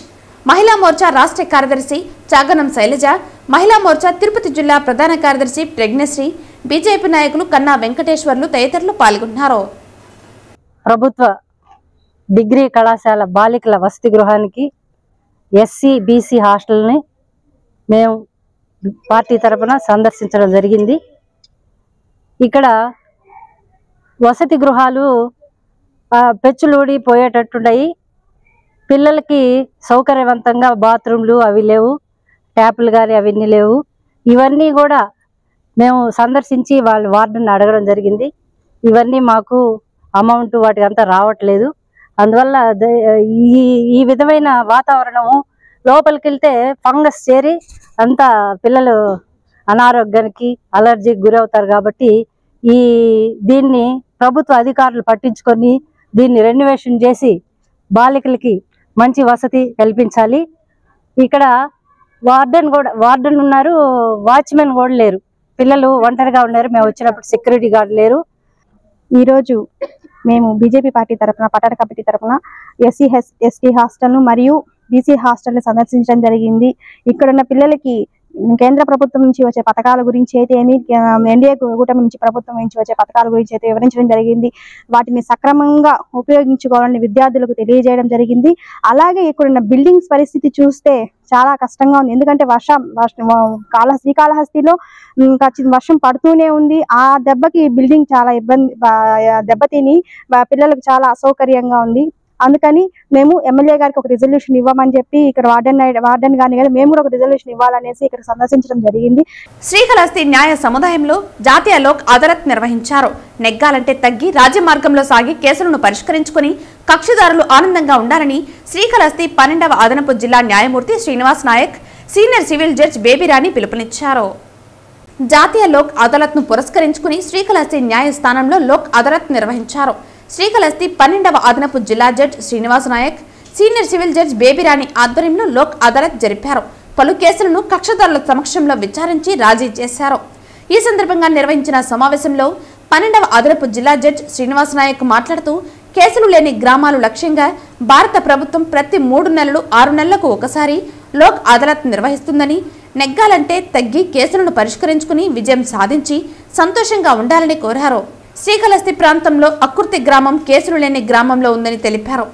మహిళా మోర్చా రాష్ట్ర కార్యదర్శి చాగనం శైలజ, మహిళా మోర్చా తిరుపతి జిల్లా ప్రధాన కార్యదర్శి ప్రజ్ఞశ్రీ, బీజేపీ నాయకులు కన్నా వెంకటేశ్వర్లు తదితరులు పాల్గొన్నారు. ప్రభుత్వ డిగ్రీ కళాశాల బాలికల వసతి గృహానికి ఎస్సీ బీసీ హాస్టల్ని మేము పార్టీ తరఫున సందర్శించడం జరిగింది. ఇక్కడ వసతి గృహాలు పెచ్చులూడి పోయేటట్టున్నాయి. పిల్లలకి సౌకర్యవంతంగా బాత్రూమ్లు అవి లేవు, ట్యాపులు కానీ అవన్నీ లేవు. ఇవన్నీ కూడా మేము సందర్శించి వాళ్ళ వార్డుని అడగడం జరిగింది. ఇవన్నీ మాకు అమౌంట్ వాటికి అంతా రావట్లేదు. అందువల్ల ఈ విధమైన వాతావరణము లోపలికి వెళ్తే ఫంగస్ చేరి అంతా పిల్లలు అనారోగ్యానికి అలర్జీకి గురవుతారు. కాబట్టి దీన్ని ప్రభుత్వ అధికారులు పట్టించుకొని దీన్ని రెన్యువేషన్ చేసి బాలికలకి మంచి వసతి కల్పించాలి. ఇక్కడ వార్డెన్ ఉన్నారు, వాచ్మెన్ కూడా లేరు, పిల్లలు ఒంటరిగా ఉన్నారు. మేము వచ్చినప్పుడు సెక్యూరిటీ గార్డు లేరు. ఈరోజు మేము బీజేపీ పార్టీ తరఫున పట్టణ కమిటీ తరఫున ఎస్సీ హాస్టల్ను మరియు బీసీ హాస్టల్ని సందర్శించడం జరిగింది. ఇక్కడున్న పిల్లలకి కేంద్ర ప్రభుత్వం నుంచి వచ్చే పథకాల గురించి అయితే ఎన్డీఏ కూటమి నుంచి ప్రభుత్వం నుంచి వచ్చే పథకాల గురించి అయితే వివరించడం జరిగింది. వాటిని సక్రమంగా ఉపయోగించుకోవాలని విద్యార్థులకు తెలియజేయడం జరిగింది. అలాగే ఇక్కడున్న బిల్డింగ్స్ పరిస్థితి చూస్తే చాలా కష్టంగా ఉంది. ఎందుకంటే శ్రీకాళహస్తిలో వర్షం పడుతూనే ఉంది. ఆ దెబ్బకి బిల్డింగ్ చాలా దెబ్బతిని పిల్లలకు చాలా అసౌకర్యంగా ఉంది. అందుకని మేము ఎమ్మెల్యే గారికి ఒక రిజల్యూషన్ ఇవ్వమని చెప్పి ఇక్కడ వార్డెన్ గాని మేము కూడా ఒక రిజల్యూషన్ ఇవ్వాలనేసి ఇక్కడ సందర్శించడం జరిగింది. శ్రీకాళహస్తి న్యాయ సముదాయంలో జాతీయ లోక్ అదాలత్ నిర్వహించారు. నెగ్గాలంటే తగ్గి రాజ్య మార్గంలో సాగి కేసులను పరిష్కరించుకుని కక్షిదారులు ఆనందంగా ఉండాలని శ్రీకాళహస్తి 12వ అదనపు జిల్లా న్యాయమూర్తి Srinivas Nayak, senior civil judge Babyrani పిలుపునిచ్చారు. జాతీయ లోక్ అదాలత్ ను పురస్కరించుకుని శ్రీకాళహస్తి న్యాయస్థానంలో లోక్ అదాలత్ నిర్వహించారు. శ్రీకాళహస్తి 12వ అదనపు జిల్లా judge Srinivas Nayak, senior civil judge Babyrani ఆధ్వర్యంలో లోక్ అదాలత్ జరిపారు. పలు కేసులను కక్షదారుల సమక్షంలో విచారించి రాజీ చేశారు. ఈ సందర్భంగా నిర్వహించిన సమావేశంలో 12వ అదనపు జిల్లా జడ్జ్ శ్రీనివాస్ నాయక్ మాట్లాడుతూ కేసులు లేని గ్రామాలు లక్ష్యంగా భారత ప్రభుత్వం ప్రతి 3 నెలలు 6 నెలలకు ఒకసారి లోక్ అదాలత్ నిర్వహిస్తుందని, నెగ్గాలంటే తగ్గి కేసులను పరిష్కరించుకుని విజయం సాధించి సంతోషంగా ఉండాలని కోరారు. శ్రీకాళహస్తి ప్రాంతంలో అక్కుర్తి గ్రామం కేసులు లేని గ్రామంలో ఉందని తెలిపారు.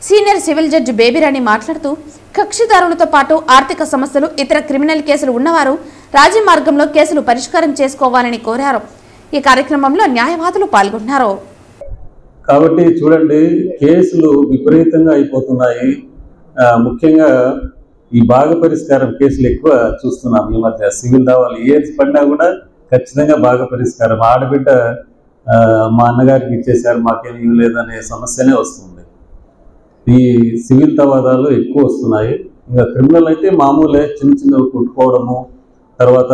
సీనియర్ సివిల్ జడ్జి బేబీరాణి మాట్లాడుతూ కక్షిదారులతో పాటు ఆర్థిక సమస్యలు, ఇతర క్రిమినల్ కేసులు ఉన్నవారు రాజీ మార్గంలో కేసులు పరిష్కారం చేసుకోవాలని కోరారు. ఈ కార్యక్రమంలో న్యాయవాదులు పాల్గొన్నారు. కాబట్టి చూడండి, కేసులు విపరీతంగా అయిపోతున్నాయి. ముఖ్యంగా ఈ భాగ పరిష్కారం కేసులు ఎక్కువ చూస్తున్నాం ఈ మధ్య. సివిల్ దావాలు ఏది పడినా కూడా ఖచ్చితంగా భాగ పరిష్కారం. ఆడబిడ్డ మా అన్నగారికి ఇచ్చేసారు, మాకేం ఇవ్వలేదనే సమస్యనే వస్తుంది. ఈ సివిల్ తవాదాలు ఎక్కువ వస్తున్నాయి. ఇంకా క్రిమినల్ అయితే మామూలే, చిన్న చిన్నవి కుట్టుకోవడము, తర్వాత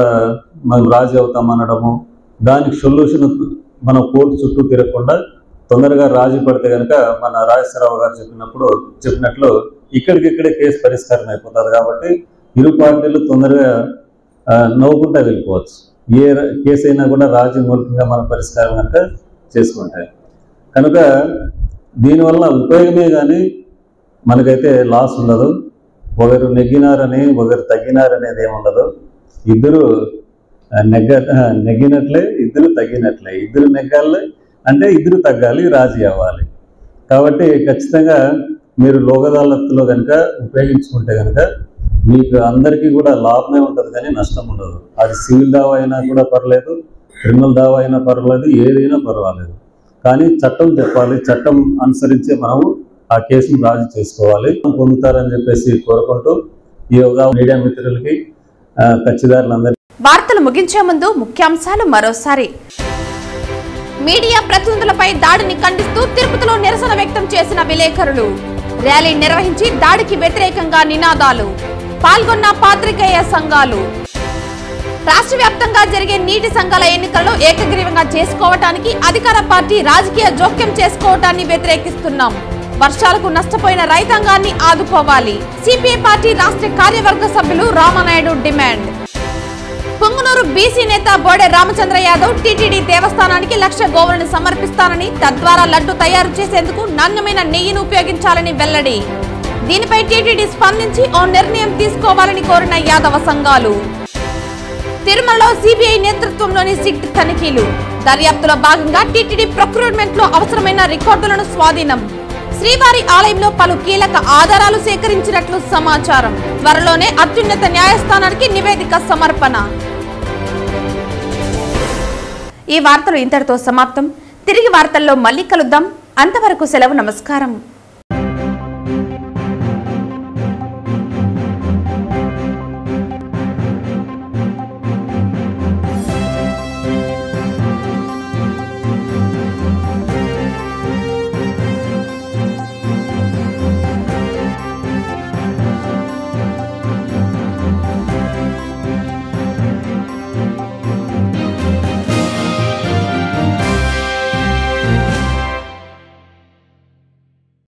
మనం రాజీ అవుతామనడము, దానికి సొల్యూషన్ మనం కోర్టు చుట్టూ తిరగకుండా తొందరగా రాజీ పడితే కనుక మన రాజేశ్వరరావు గారు చెప్పినట్లు ఇక్కడికిక్కడే కేసు పరిష్కారం అయిపోతుంది. కాబట్టి ఇరు పార్టీలు తొందరగా నవ్వుకుంటా వెళ్ళిపోవచ్చు. ఏ కేసు అయినా కూడా రాజీ మూలకంగా మన పరిష్కారం కనుక చేసుకుంటాయి. కనుక దీనివల్ల ఉపయోగమే కానీ మనకైతే లాస్ ఉండదు. ఒకరు నెగ్గినారని ఒకరు తగ్గినారనేది ఏముండదు. ఇద్దరు నెగ్గినట్లే, ఇద్దరు తగ్గినట్లే. ఇద్దరు నెగ్గాలి అంటే ఇద్దరు తగ్గాలి, రాజీ అవ్వాలి. కాబట్టి ఖచ్చితంగా మీరు లోక్ అదాలత్లో కనుక ఉపయోగించుకుంటే కనుక మీకు అందరికీ కూడా లాభమే ఉంటుంది కానీ నష్టం ఉండదు. అది సివిల్ దావా అయినా కూడా పర్లేదు, క్రిమినల్ దావా అయినా పర్వాలేదు, ఏదైనా పర్వాలేదు. కానీ చట్టం చెప్పాలి, చట్టం అనుసరించే మనము ఆ కేసును రాజీ చేసుకోవాలి, పొందుతారని చెప్పేసి కోరుకుంటూ ఈ మీడియా మిత్రులకి కక్షిదారులందరికీ వార్తలు ముగించే ముందు ముఖ్యాంశాలు మరోసారి. మీడియా ప్రతినిధులపై దాడిని ఖండిస్తూ తిరుపతిలో నిరసన వ్యక్తం చేసిన విలేకరులు, ర్యాలీ నిర్వహించి దాడికి వ్యతిరేకంగా నినాదాలు, పాల్గొన్న పాత్రికేయ సంఘాలు. రాష్ట్ర వ్యాప్తంగా జరిగే నీటి సంఘాల ఎన్నికల్లో ఏకగ్రీవంగా చేసుకోవటానికి అధికార పార్టీ రాజకీయ జోక్యం చేసుకోవటాన్ని వ్యతిరేకిస్తున్నాం. వర్షాలకు నష్టపోయిన రైతాంగాన్ని ఆదుకోవాలి. సిపిఐ పార్టీ రాష్ట్ర కార్యవర్గ సభ్యులు రామనాయుడు డిమాండ్. పొంగునూరు బీసీ నేత బోడే రామచంద్ర యాదవ్ టీటీడీ దేవస్థానానికి 1,00,000 గోవులను సమర్పిస్తానని, తద్వారా లడ్డు తయారు చేసేందుకు నాణ్యమైన నెయ్యిని ఉపయోగించాలని వెల్లడి. దీనిపై టీటీడీ స్పందించి ఓ నిర్ణయం తీసుకోవాలని కోరిన యాదవ సంఘాలు. తిరుమలలో సిబిఐ నేతృత్వంలోని సిట్ తనిఖీలు. దర్యాప్తులో భాగంగా టీటీడీ ప్రొక్యూర్మెంట్ లో అవసరమైన రికార్డులను స్వాధీనం. శ్రీవారి ఆలయంలో పలు కీలక ఆధారాలు సేకరించినట్లు సమాచారం. త్వరలోనే అత్యున్నత న్యాయస్థానానికి నివేదిక సమర్పణ. ఈ వార్తలు ఇంతటితో సమాప్తం. తిరిగి వార్తల్లో మళ్ళీ కలుద్దాం. అంతవరకు సెలవు. నమస్కారం.